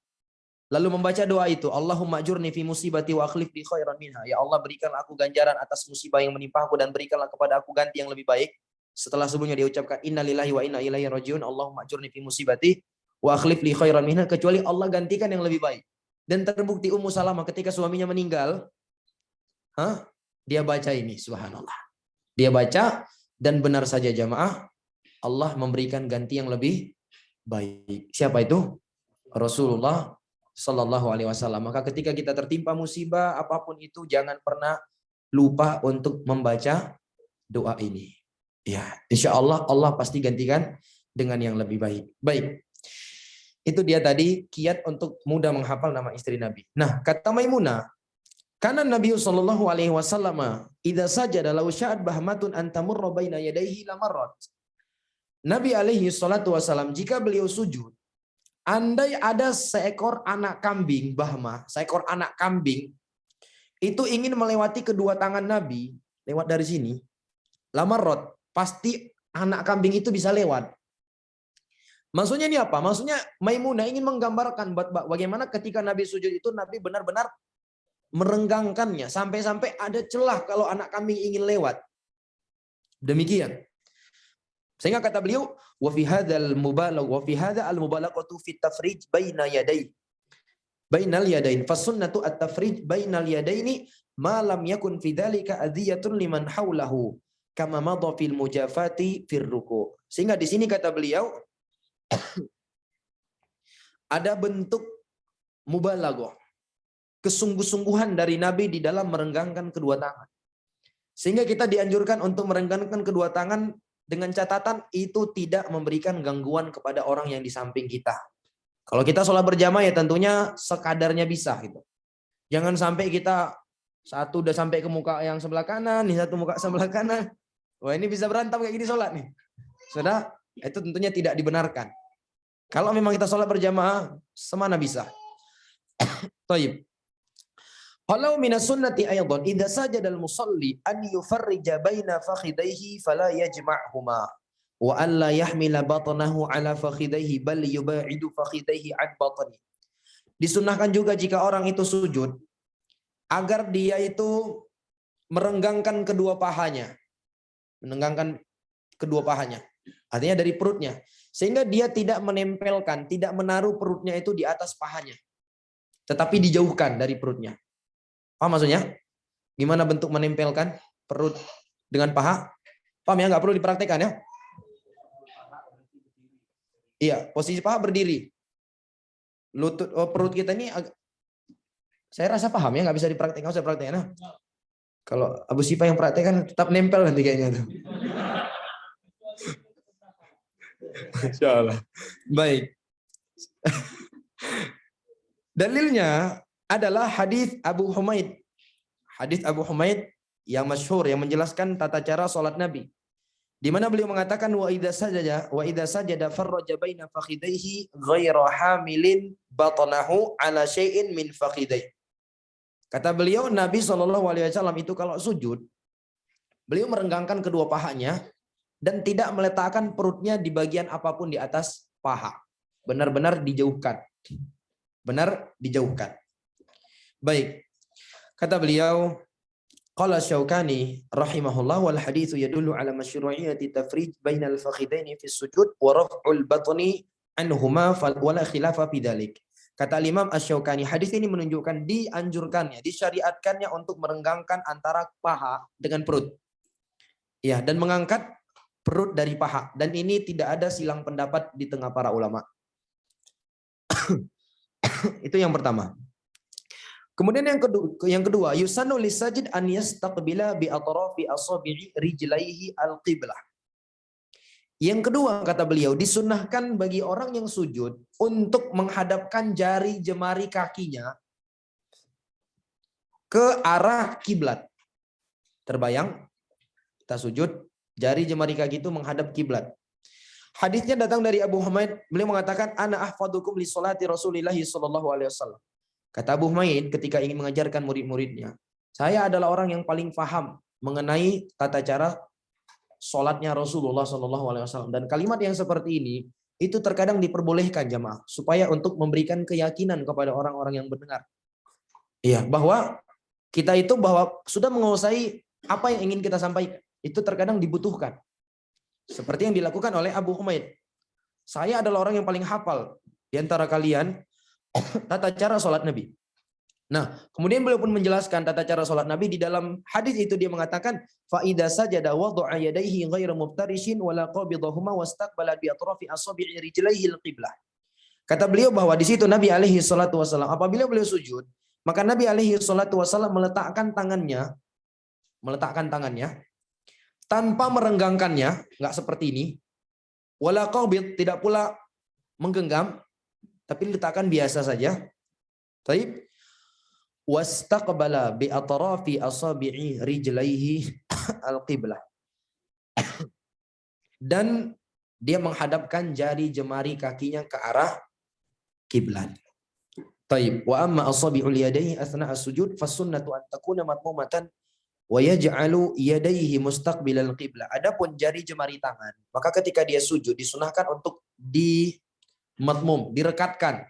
lalu membaca doa itu, Allahumma ajurni fi musibati wa akhlif li khairan minha. Ya Allah, berikanlah aku ganjaran atas musibah yang menimpa aku dan berikanlah kepada aku ganti yang lebih baik. Setelah sebelumnya dia ucapkan innalillahi wa inna ilaihi rajiun, Allahumma ajurni fi musibati wa akhlif li khairan minha, kecuali Allah gantikan yang lebih baik. Dan terbukti Ummu Salamah ketika suaminya meninggal, dia baca ini, subhanallah. Dia baca dan benar saja jamaah, Allah memberikan ganti yang lebih baik. Siapa itu? Rasulullah Sallallahu Alaihi Wasallam. Maka ketika kita tertimpa musibah apapun itu, jangan pernah lupa untuk membaca doa ini. Ya, insya Allah Allah pasti gantikan dengan yang lebih baik. Baik. Itu dia tadi kiat untuk mudah menghafal nama istri Nabi. Nah, kata Maimunah, karena Nabi Sallallahu Alaihi Wasallam idza sajada law sya'at bahmatun an tamurra baina yadayhi lamarrat. Nabi alaihi salatu wasallam jika beliau sujud, andai ada seekor anak kambing, bahma, seekor anak kambing itu ingin melewati kedua tangan Nabi, lewat dari sini, lamarrat, pasti anak kambing itu bisa lewat. Maksudnya ini apa? Maksudnya Maimunah ingin menggambarkan bagaimana ketika Nabi sujud itu Nabi benar-benar merenggangkannya sampai-sampai ada celah kalau anak kambing ingin lewat. Demikian. Sehingga kata beliau, wa fi hadzal mubalagh wa fi hadza al mubalaghatu fi tafrij baina yaday. Bainal yadain. Fasunnatu at-tafrij bainal yadaini ma lam yakun fi dzalika adhiyatun liman haulahu kama madha fil mujafati fir ruku'. Sehingga di sini kata beliau ada bentuk mubalaghah, kesungguh-sungguhan dari Nabi di dalam merenggangkan kedua tangan. Sehingga kita dianjurkan untuk merenggangkan kedua tangan dengan catatan itu tidak memberikan gangguan kepada orang yang di samping kita. Kalau kita sholat berjamaah ya tentunya sekadarnya bisa gitu. Jangan sampai kita satu udah sampai ke muka yang sebelah kanan, nih satu muka sebelah kanan. Wah ini bisa berantem kayak gini sholat nih. Sudah, itu tentunya tidak dibenarkan. Kalau memang kita sholat berjamaah, semana bisa. Taib. Walau minas sunnati aydan idza sajada al-musalli an yufarrija baina fakhidaihi fala yajma'huma wa an la yahmila batnahu ala fakhidaihi bal yuba'idu fakhidaihi an batni. Disunnahkan juga jika orang itu sujud agar dia itu merenggangkan kedua pahanya. Merenggangkan kedua pahanya. Artinya dari perutnya. Sehingga dia tidak menempelkan, tidak menaruh perutnya itu di atas pahanya. Tetapi dijauhkan dari perutnya. Paham maksudnya? Gimana bentuk menempelkan perut dengan paha? Paham ya? Nggak perlu dipraktekkan ya? Iya, posisi paha berdiri. Lutut, perut kita ini, saya rasa paham ya, nggak bisa dipraktekkan, saya praktekkan. Kalau Abu Sifah yang praktekkan tetap nempel nanti kayaknya tuh. Insyaallah. Baik. Dalilnya adalah hadis Abu Humaid. Hadis Abu Humaid yang masyhur yang menjelaskan tata cara salat Nabi. Di mana beliau mengatakan wa idza sajada farraja baina fakhidaihi ghaira hamilin batnahu ala syai'in min fakhidai. Kata beliau Nabi SAW itu kalau sujud beliau merenggangkan kedua pahanya dan tidak meletakkan perutnya di bagian apapun di atas paha. Benar-benar dijauhkan. Benar dijauhkan. Baik. Kata beliau, qala Syaukani rahimahullah wal haditsu yadullu ala masyru'iyyati tafrij bainal fakhidaini fi sujud wa raf'ul batni anhuma wala khilafa fi dzalik. Kata Imam Asy-Syaukani, hadis ini menunjukkan dianjurkannya, disyariatkannya untuk merenggangkan antara paha dengan perut. Ya, dan mengangkat perut dari paha, dan ini tidak ada silang pendapat di tengah para ulama. Itu yang pertama. Kemudian yang kedua, yusannu lisajid an yastaqbila bi atrafi asabi'i rijlaihi al-qiblah. Yang kedua kata beliau, disunnahkan bagi orang yang sujud untuk menghadapkan jari jemari kakinya ke arah kiblat. Terbayang? Kita sujud, jari jemari kaki itu menghadap kiblat. Hadisnya datang dari Abu Humaid, beliau mengatakan ana ahfadukum li sholati Rasulillah sallallahu alaihi wasallam. Kata Abu Humaid ketika ingin mengajarkan murid-muridnya, saya adalah orang yang paling paham mengenai tata cara sholatnya Rasulullah SAW. Dan kalimat yang seperti ini itu terkadang diperbolehkan jamaah supaya untuk memberikan keyakinan kepada orang-orang yang mendengar. Iya, bahwa kita itu bahwa sudah menguasai apa yang ingin kita sampaikan. Itu terkadang dibutuhkan. Seperti yang dilakukan oleh Abu Humaid. Saya adalah orang yang paling hafal di antara kalian tata cara sholat Nabi. Nah, kemudian beliau pun menjelaskan tata cara sholat Nabi. Di dalam hadis itu dia mengatakan, فَإِذَا سَجَدَ وَضُعَ يَدَيْهِ غَيْرَ مُفْتَرِشٍ وَلَا قَبِضَهُمَا وَاسْتَقْبَلَ بِأَطْرَافِ أَصَابِعِ رِجْلَيْهِ الْقِبْلَةِ. Kata beliau bahwa di situ Nabi alaihi salatu wasallam apabila beliau sujud, maka Nabi alaihi salatu wasallam meletakkan tangannya tanpa merenggangkannya, enggak seperti ini. Wala qabid, tidak pula menggenggam, tapi letakkan biasa saja. Baik. Wastaqbala bi atrafi asabi'i rijlaihi al-qiblah. Dan dia menghadapkan jari jemari kakinya ke arah kiblat. Taib. Wa amma asabi'ul yadayhi athna'a sujud fasunnatu an takuna matmumatan wa yaj'alu yadayhi mustaqbilal qiblah. Adapun jari jemari tangan, maka ketika dia sujud disunahkan untuk matmum, direkatkan.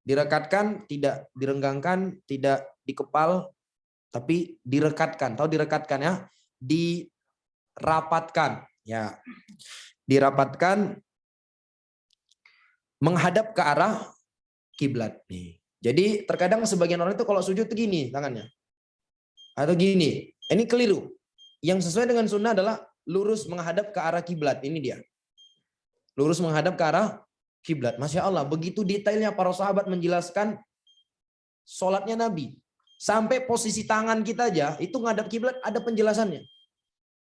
Direkatkan, tidak direnggangkan, tidak dikepal, tapi direkatkan. Tahu direkatkan ya? Dirapatkan. Ya. Dirapatkan menghadap ke arah kiblat nih. Jadi terkadang sebagian orang itu kalau sujud tuh gini tangannya. Atau gini. Ini keliru. Yang sesuai dengan sunnah adalah lurus menghadap ke arah kiblat. Ini dia. Lurus menghadap ke arah kiblat. Masya Allah, begitu detailnya para sahabat menjelaskan sholatnya Nabi. Sampai posisi tangan kita aja, itu ngadap kiblat ada penjelasannya.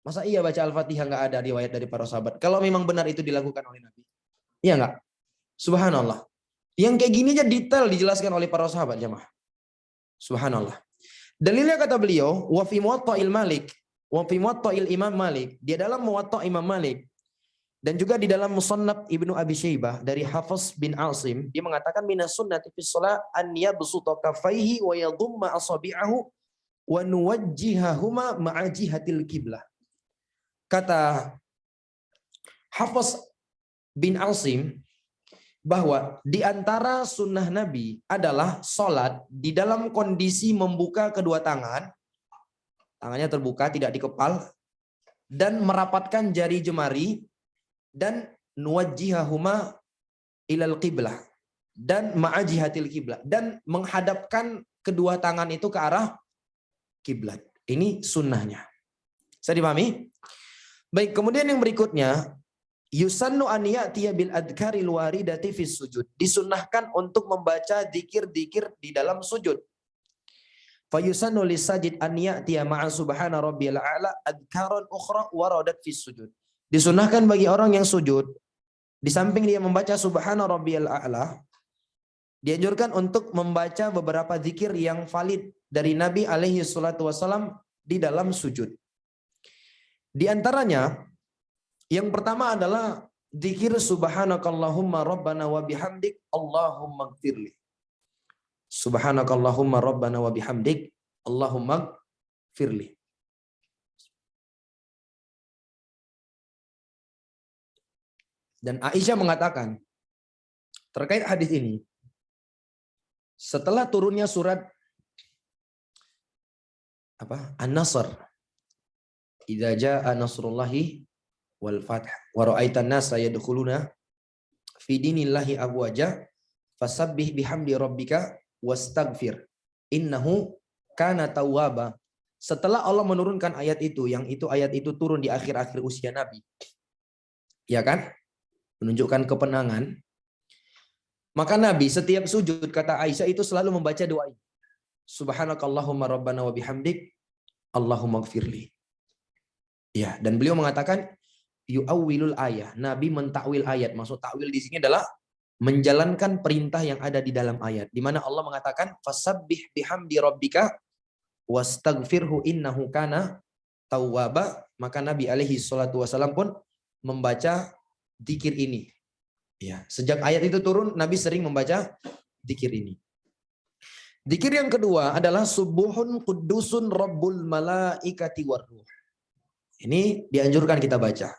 Masa iya baca Al-Fatihah nggak ada riwayat dari para sahabat? Kalau memang benar itu dilakukan oleh Nabi. Iya nggak? Subhanallah. Yang kayak gini aja detail dijelaskan oleh para sahabat jemaah. Subhanallah. Dalilnya kata beliau, wa fi muwatta'il Malik, wa fi muwatta'il Imam Malik, dia dalam muwatta' Imam Malik. Dan juga di dalam Musannaf Ibnu Abi Syaibah dari Hafiz bin Asim, dia mengatakan minas sunnati fi shalah an yabsuta kaffaihi wa yadhumma asabi'ahu wa nuwajjihahuma ma'a jihatil qiblah. Kata Hafiz bin Asim bahwa di antara sunnah Nabi adalah salat di dalam kondisi membuka kedua tangan, tangannya terbuka tidak dikepal, dan merapatkan jari jemari, dan nuwajjihahuma ilal qiblah, dan ma'ajihatil qiblah, dan menghadapkan kedua tangan itu ke arah kiblat. Ini sunnahnya. Saya dipahami? Baik, kemudian yang berikutnya, yusannu an ya'tiya bil adkaril waridati fis sujud. Disunnahkan untuk membaca zikir-zikir di dalam sujud. Fa yusannu lisajid an ya'tiya ma'a subhana rabbiyal a'la adkaran ukhra waradat fis sujud. Disunahkan bagi orang yang sujud, di samping dia membaca Subhana Rabbiyal A'la, dianjurkan untuk membaca beberapa zikir yang valid dari Nabi alaihi salatu wasallam di dalam sujud. Di antaranya, yang pertama adalah zikir Subhanakallahumma Rabbana wa bihamdik Allahumma gfirli. Subhanakallahumma Rabbana wa bihamdik Allahumma gfirli. Dan Aisyah mengatakan terkait hadis ini, setelah turunnya surat An-Nasr, idza jaa nasrullahi wal fath wa ra'aitan nasa yadkhuluna fi dinillahi afwaja fasabbih bihamdi rabbika wastaghfir innahu kana tawwaba. Setelah Allah menurunkan ayat itu, yang itu ayat itu turun di akhir-akhir usia Nabi, ya kan? Menunjukkan kepenangan. Maka Nabi setiap sujud, kata Aisyah, itu selalu membaca doa ini. Subhanakallahumma rabbana wa bihamdik Allahumma gfirli. Ya, dan beliau mengatakan yu'awwilul ayah. Nabi mentakwil ayat. Maksud takwil di sini adalah menjalankan perintah yang ada di dalam ayat, di mana Allah mengatakan fasabbih bihamdi rabbika wastaghfirhu innahu kana tawwaba. Maka Nabi alaihi salatu wasallam pun membaca zikir ini. Ya, sejak ayat itu turun Nabi sering membaca zikir ini. Zikir yang kedua adalah subuhun qudusun rabbul malaikati warruh. Ini dianjurkan kita baca.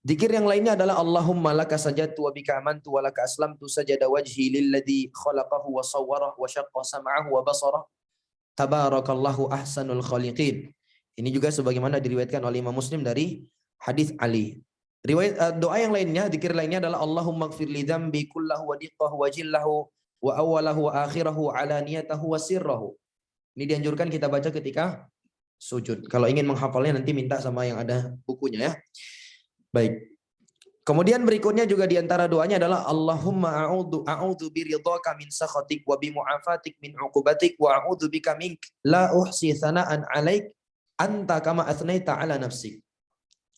Zikir yang lainnya adalah Allahumma laka sajadtu wa bika amantu wa laka aslamtu sajada wajhi lilladzi khalaqahu wa sawwarahu wa syaqqa sam'ahu wa basarahu tabarakallahu ahsanul khaliqin. Ini juga sebagaimana diriwayatkan oleh Imam Muslim dari hadis Ali. Riwayat doa yang lainnya, zikir lainnya adalah Allahumma gfir li dzambi kullahu wa diqqahu wa jillahu wa awwalahu wa akhirahu alaniyatahu wa sirrahu. Ini dianjurkan kita baca ketika sujud. Kalau ingin menghafalnya nanti minta sama yang ada bukunya ya. Baik. Kemudian berikutnya juga diantara doanya adalah Allahumma a'udzu biridhaka min sakhatik wa bi mu'afatik min 'uqubatik wa a'udzu bika mink la uhsi tsana'an 'alaik anta kama athnaita 'ala nafsik.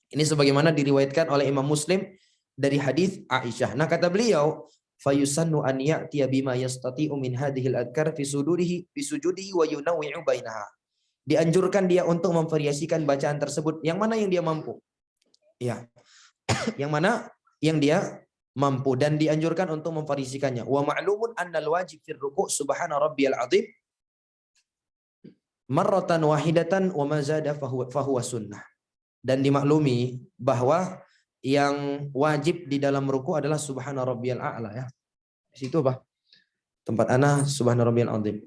Ini sebagaimana diriwayatkan oleh Imam Muslim dari hadis Aisyah. Nah, kata beliau, fayusannu an ya'tiya bima yastati'u min hadhil adkar fi sujudihi wa yunawwi'u bainaha. Dianjurkan dia untuk memvariasikan bacaan tersebut yang mana yang dia mampu. Ya. Yang mana yang dia mampu dan dianjurkan untuk memvariasikannya. Wa ma'lumun annal wajib fir ruku' subhana rabbiyal azim marratan wahidatan wa ma zada fahuwa sunnah. Dan dimaklumi bahwa yang wajib di dalam ruku' adalah subhana rabbiyal a'la ya. Di situ apa? Tempat ana subhana rabbiyal azim.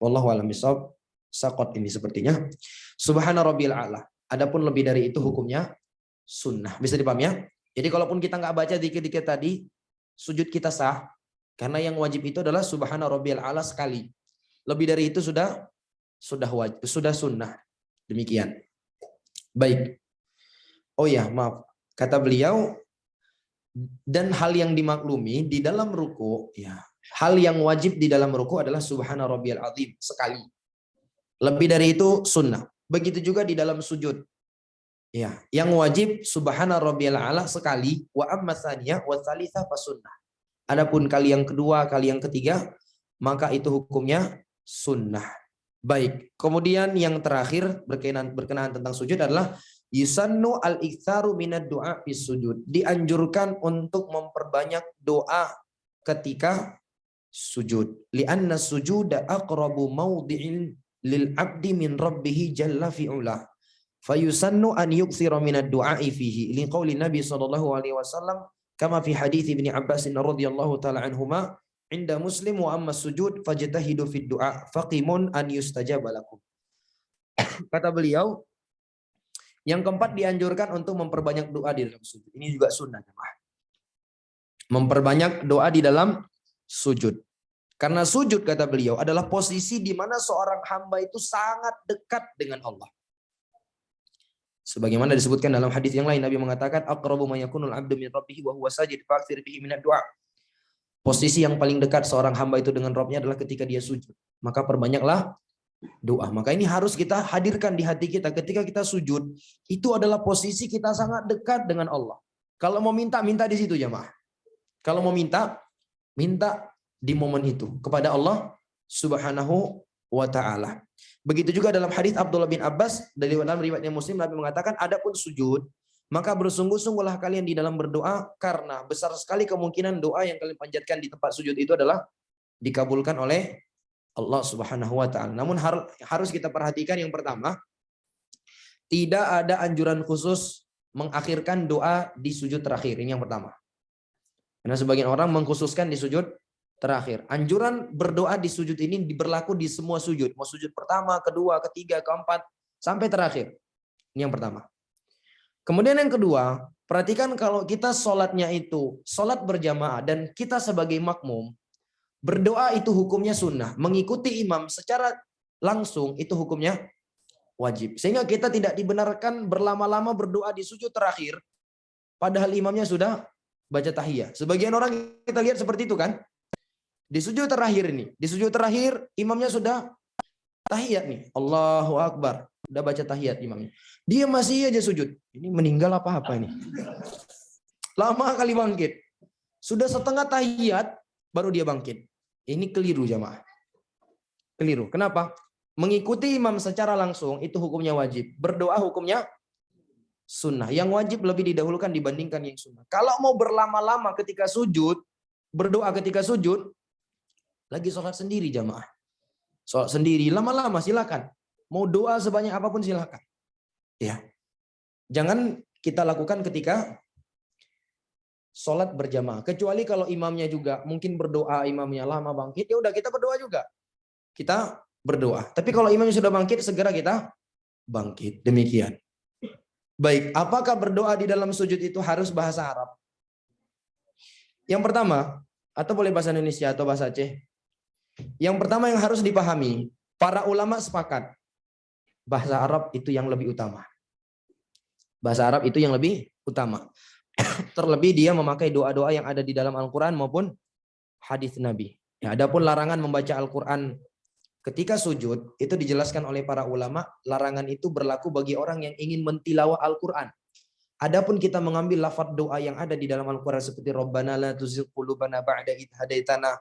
Wallahu a'lam bishawab. Saqat ini sepertinya. Subhana rabbiyal a'la. Adapun lebih dari itu hukumnya sunnah. Bisa dipahami ya? Jadi kalaupun kita nggak baca dikit-dikit tadi, sujud kita sah. Karena yang wajib itu adalah subhana rabbiyal a'la sekali. Lebih dari itu sudah wajib, sudah sunnah. Demikian. Baik. Oh ya, maaf. Kata beliau, dan hal yang dimaklumi di dalam ruku, ya, hal yang wajib di dalam ruku adalah subhana rabbiyal azim sekali. Lebih dari itu sunnah. Begitu juga di dalam sujud. Ya, yang wajib subhana rabbiyal a'la sekali, wa amma tsaniyah wa tsalitsah fa sunnah. Adapun kali yang kedua, kali yang ketiga, maka itu hukumnya sunnah. Baik. Kemudian yang terakhir berkenaan tentang sujud adalah yusannu al-iktsaru minad du'a fis sujud. Dianjurkan untuk memperbanyak doa ketika sujud. Li'anna sujuda aqrabu mawdi'in lil 'abdi min rabbih jalla fi'ula. Fayusannu an yuktsira minad du'a'i fihi. Liqauli Nabi sallallahu alaihi wasallam kama fi hadits Ibnu Abbas radhiyallahu taala anhuma inda Muslim wa amma sujud fajtahidu fid du'a faqimun an yustajaba lakum. Kata beliau, yang keempat dianjurkan untuk memperbanyak doa di dalam sujud. Ini juga sunnah, jemaah. Memperbanyak doa di dalam sujud. Karena sujud, kata beliau, adalah posisi di mana seorang hamba itu sangat dekat dengan Allah. Sebagaimana disebutkan dalam hadis yang lain, Nabi mengatakan, aqrabu ma yakunul 'abdu min rabbih wa huwa sajid fa'aktsir bihi minad du'a. Posisi yang paling dekat seorang hamba itu dengan Rabbnya adalah ketika dia sujud. Maka perbanyaklah doa. Maka ini harus kita hadirkan di hati kita ketika kita sujud. Itu adalah posisi kita sangat dekat dengan Allah. Kalau mau minta, minta di situ jemaah. Kalau mau minta, minta di momen itu kepada Allah Subhanahu wa ta'ala. Begitu juga dalam hadis Abdullah bin Abbas dari dalam riwayatnya Muslim, Nabi mengatakan, adapun sujud, maka bersungguh-sungguhlah kalian di dalam berdoa, karena besar sekali kemungkinan doa yang kalian panjatkan di tempat sujud itu adalah dikabulkan oleh Allah Subhanahu wa ta'ala. Namun harus kita perhatikan yang pertama, tidak ada anjuran khusus mengakhirkan doa di sujud terakhir. Ini yang pertama. Karena sebagian orang mengkhususkan di sujud terakhir. Anjuran berdoa di sujud ini berlaku di semua sujud. Mau sujud pertama, kedua, ketiga, keempat, sampai terakhir. Ini yang pertama. Kemudian yang kedua, perhatikan kalau kita sholatnya itu sholat berjamaah dan kita sebagai makmum, berdoa itu hukumnya sunnah. Mengikuti imam secara langsung itu hukumnya wajib. Sehingga kita tidak dibenarkan berlama-lama berdoa di sujud terakhir, padahal imamnya sudah baca tahiyat. Sebagian orang kita lihat seperti itu kan. Di sujud terakhir ini, di sujud terakhir imamnya sudah tahiyat nih. Allahu Akbar. Udah baca tahiyat imamnya. Dia masih aja sujud. Ini meninggal apa ini? Lama kali bangkit. Sudah setengah tahiyat baru dia bangkit. Ini keliru jamaah. Keliru. Kenapa? Mengikuti imam secara langsung itu hukumnya wajib. Berdoa hukumnya sunnah. Yang wajib lebih didahulukan dibandingkan yang sunnah. Kalau mau berlama-lama ketika sujud, berdoa ketika sujud, lagi sholat sendiri jamaah. Sholat sendiri, lama-lama silakan. Mau doa sebanyak apapun silakan. Ya. Jangan kita lakukan ketika sholat berjamaah. Kecuali kalau imamnya juga mungkin berdoa, imamnya lama bangkit, ya udah kita berdoa juga. Kita berdoa. Tapi kalau imamnya sudah bangkit, segera kita bangkit. Demikian. Baik, apakah berdoa di dalam sujud itu harus bahasa Arab? Yang pertama, Atau boleh bahasa Indonesia atau bahasa Aceh. Yang pertama yang harus dipahami, para ulama sepakat bahasa Arab itu yang lebih utama. Bahasa Arab itu yang lebih utama. Terlebih dia memakai doa-doa yang ada di dalam Al-Quran maupun hadis Nabi. Ya, adapun larangan membaca Al-Quran ketika sujud, itu dijelaskan oleh para ulama, larangan itu berlaku bagi orang yang ingin mentilawah Al-Quran. Adapun kita mengambil lafaz doa yang ada di dalam Al-Quran seperti Rabbana la tuzigh qulubana ba'da idh hadaitana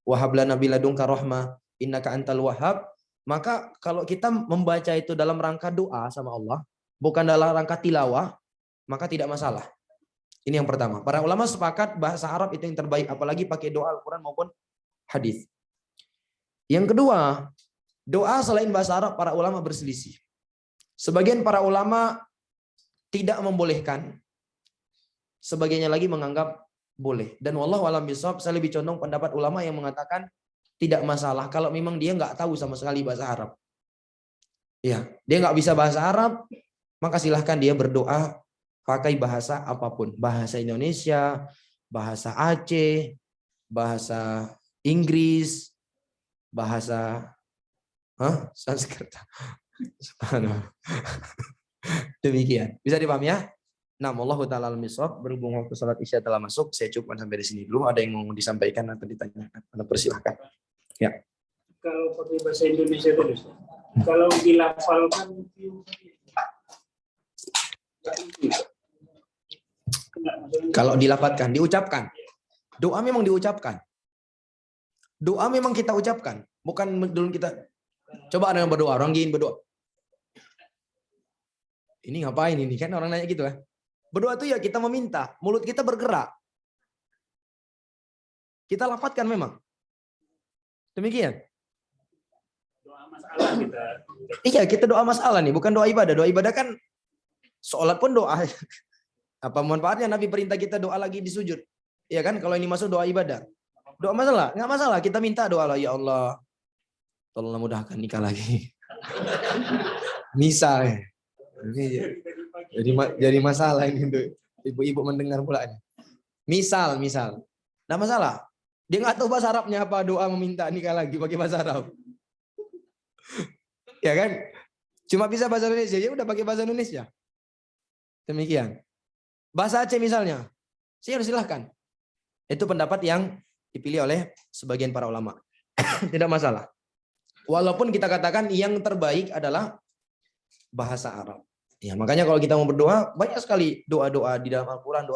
wa hab lana min ladunka rahmah innaka antal wahhab, maka kalau kita membaca itu dalam rangka doa sama Allah, bukan dalam rangka tilawah, maka tidak masalah. Ini yang pertama. Para ulama sepakat bahasa Arab itu yang terbaik, apalagi pakai doa Al-Quran maupun hadis. Yang kedua, doa selain bahasa Arab para ulama berselisih. Sebagian para ulama tidak membolehkan, sebagiannya lagi menganggap boleh. Dan wallahu a'lam bishawab, saya lebih condong pendapat ulama yang mengatakan tidak masalah kalau memang dia nggak tahu sama sekali bahasa Arab. Ya, dia nggak bisa bahasa Arab, maka silahkan dia berdoa pakai bahasa apapun, bahasa Indonesia, bahasa Aceh, bahasa Inggris, bahasa Sanskerta. Demikian. Bisa dipahami ya? Nah, wallahu ta'ala al-miswab, berhubung waktu salat Isya telah masuk, saya cukupkan sampai di sini dulu. Ada yang mau disampaikan atau ditanyakan? Anda persilahkan. Ya. Kalau pakai bahasa Indonesia terus, kalau dilafalkan kalau dilafalkan, diucapkan. Doa memang diucapkan. Doa memang kita ucapkan, bukan dulu kita. Coba ada yang berdoa, orang ingin berdoa. Ini ngapain ini? Kan orang nanya gitu kan. Berdoa itu ya kita meminta, mulut kita bergerak. Kita lafadzkan memang. Demikian. doa masalah kita. Iya, kita doa masalah nih, bukan doa ibadah. Doa ibadah kan sholat pun doa. Apa manfaatnya Nabi perintah kita doa lagi di sujud? Iya kan, kalau ini masuk doa ibadah. Doa masalah, nggak masalah. Kita minta doa lah, ya Allah, tolonglah mudahkan nikah lagi. Misal. Jadi masalah ini tuh. Ibu-ibu mendengar pula. Misal. Nggak masalah. Dia nggak tahu bahasa Arabnya apa, doa meminta nikah lagi pakai bahasa Arab. Ya kan? Cuma bisa bahasa Indonesia, ya udah pakai bahasa Indonesia. Demikian. Bahasa Aceh misalnya, silahkan. Itu pendapat yang dipilih oleh sebagian para ulama. Tidak masalah. Walaupun kita katakan yang terbaik adalah bahasa Arab. Ya, makanya kalau kita mau berdoa, banyak sekali doa-doa di dalam Al-Quran.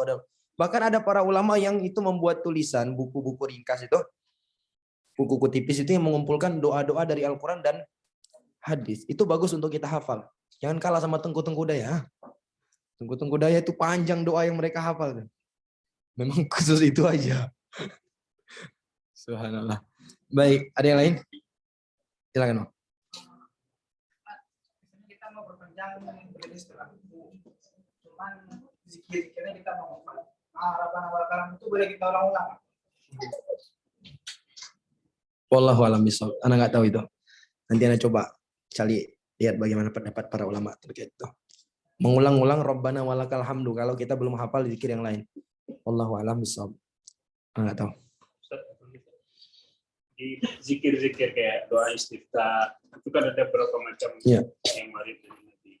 Bahkan ada para ulama yang itu membuat tulisan, buku-buku ringkas itu, buku-buku tipis itu yang mengumpulkan doa-doa dari Al-Quran dan hadis. Itu bagus untuk kita hafal. Jangan kalah sama Tengku-Tengku Daya. Tengku-Tengku Daya itu panjang doa yang mereka hafal. Memang khusus itu aja. Subhanallah. Baik, ada yang lain? Silakan, Bang. Kita mau berpanjang berjenis terlalu, cuman zikir-zikirnya kita mau harapan awal kalam itu boleh kita ulang-ulang. Wallahu a'lam bishawab. Ana nggak tahu itu. Nanti Ana coba cari lihat bagaimana pendapat para ulama terkait itu. Mengulang-ulang Rabbana walakal hamdu kalau kita belum hafal zikir yang lain. Wallahu a'lam bishawab. Ana nggak tahu. Di zikir-zikir kayak doa istiftah itu kan ada beberapa macam yang mirip dengan Nabi.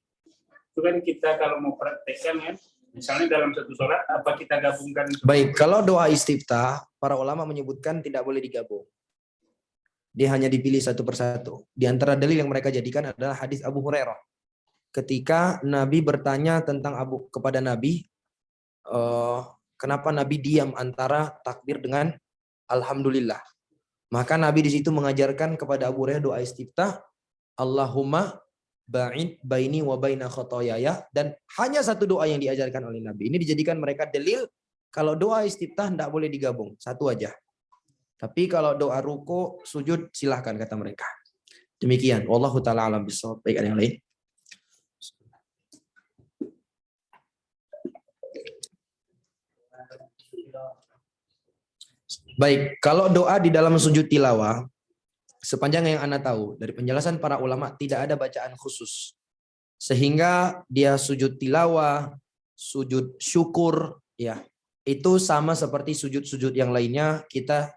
Itu kan kita kalau mau praktekkan kan, misalnya dalam satu sholat apa kita gabungkan? Baik, kalau doa istiftah para ulama menyebutkan tidak boleh digabung. Dia hanya dipilih satu persatu. Di antara dalil yang mereka jadikan adalah hadis Abu Hurairah. Ketika Nabi bertanya tentang kepada Nabi, kenapa Nabi diam antara takbir dengan alhamdulillah. Maka Nabi di situ mengajarkan kepada Abu Hurairah doa istiftah, Allahumma ba'id baini wa baina khotoyaya, dan hanya satu doa yang diajarkan oleh Nabi. Ini dijadikan mereka dalil kalau doa istiftah tidak boleh digabung, satu aja. Tapi kalau doa ruku, sujud silahkan kata mereka. Demikian. Wallahu ta'ala alam bishawab. Baik, ada yang lain? Baik, kalau doa di dalam sujud tilawah, sepanjang yang Anda tahu, dari penjelasan para ulama tidak ada bacaan khusus. Sehingga dia sujud tilawah, sujud syukur, ya Itu sama seperti sujud-sujud yang lainnya, kita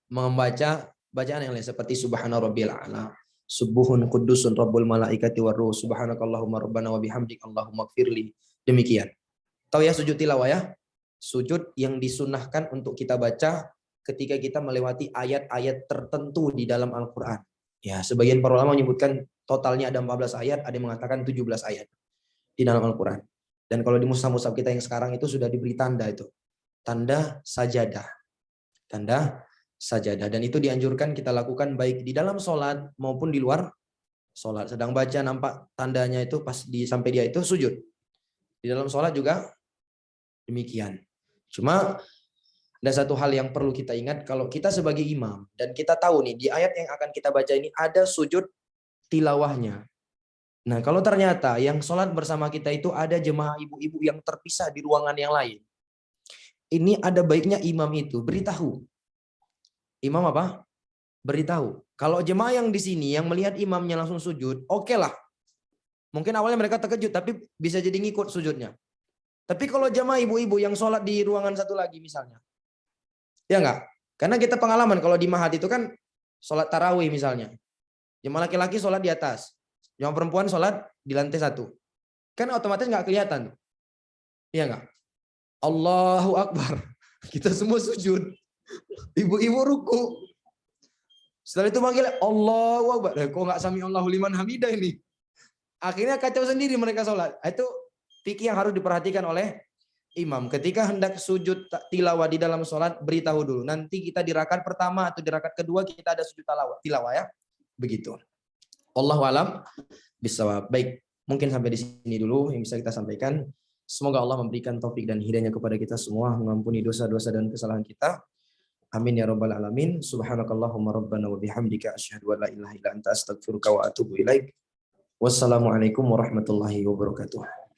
membaca bacaan yang lain seperti subhana rabbiyal a'la, subuhun qudusun rabbul malaikati waruh, subhanakallahumma rabbana wa bihamdik allahumma gfirli. Demikian. Tahu ya sujud tilawah ya? Sujud yang disunahkan untuk kita baca ketika kita melewati ayat-ayat tertentu di dalam Al-Quran. Ya, sebagian para ulama menyebutkan totalnya ada 14 ayat, ada yang mengatakan 17 ayat di dalam Al-Quran. Dan kalau di mushaf-mushaf kita yang sekarang itu sudah diberi tanda itu. Tanda sajadah. Tanda sajadah. Dan itu dianjurkan kita lakukan baik di dalam sholat maupun di luar sholat. Sedang baca nampak tandanya itu pas sampai dia itu sujud. Di dalam sholat juga demikian. Cuma ada satu hal yang perlu kita ingat, kalau kita sebagai imam dan kita tahu nih di ayat yang akan kita baca ini ada sujud tilawahnya. Nah, kalau ternyata yang sholat bersama kita itu ada jemaah ibu-ibu yang terpisah di ruangan yang lain, ini ada baiknya imam itu beritahu. Imam apa? Beritahu. Kalau jemaah yang di sini yang melihat imamnya langsung sujud, oke lah. Mungkin awalnya mereka terkejut, tapi bisa jadi ngikut sujudnya. Tapi kalau jemaah ibu-ibu yang sholat di ruangan satu lagi misalnya, ya enggak? Karena kita pengalaman kalau di Mahat itu kan sholat tarawih misalnya. Jemaah laki-laki sholat di atas. Jemaah perempuan sholat di lantai 1. Kan otomatis nggak kelihatan. Iya nggak? Allahu Akbar. Kita semua sujud. Ibu-ibu ruku. Setelah itu manggil Allahu Akbar. Kok nggak sami Allahu liman hamidah ini? Akhirnya kacau sendiri mereka sholat. Itu fikih yang harus diperhatikan oleh imam. Ketika hendak sujud tilawah di dalam sholat, beritahu dulu. Nanti kita di rakaat pertama atau di rakaat kedua kita ada sujud tilawah ya. Begitu. Allahu a'lam bishawab. Baik, mungkin sampai di sini dulu yang bisa kita sampaikan. Semoga Allah memberikan taufik dan hidayahnya kepada kita semua, mengampuni dosa-dosa dan kesalahan kita. Amin ya rabbal alamin. Subhanakallahumma rabbana wa bihamdika asyhadu an la ilaha illa anta astaghfiruka wa atubu ilaik. Wassalamualaikum warahmatullahi wabarakatuh.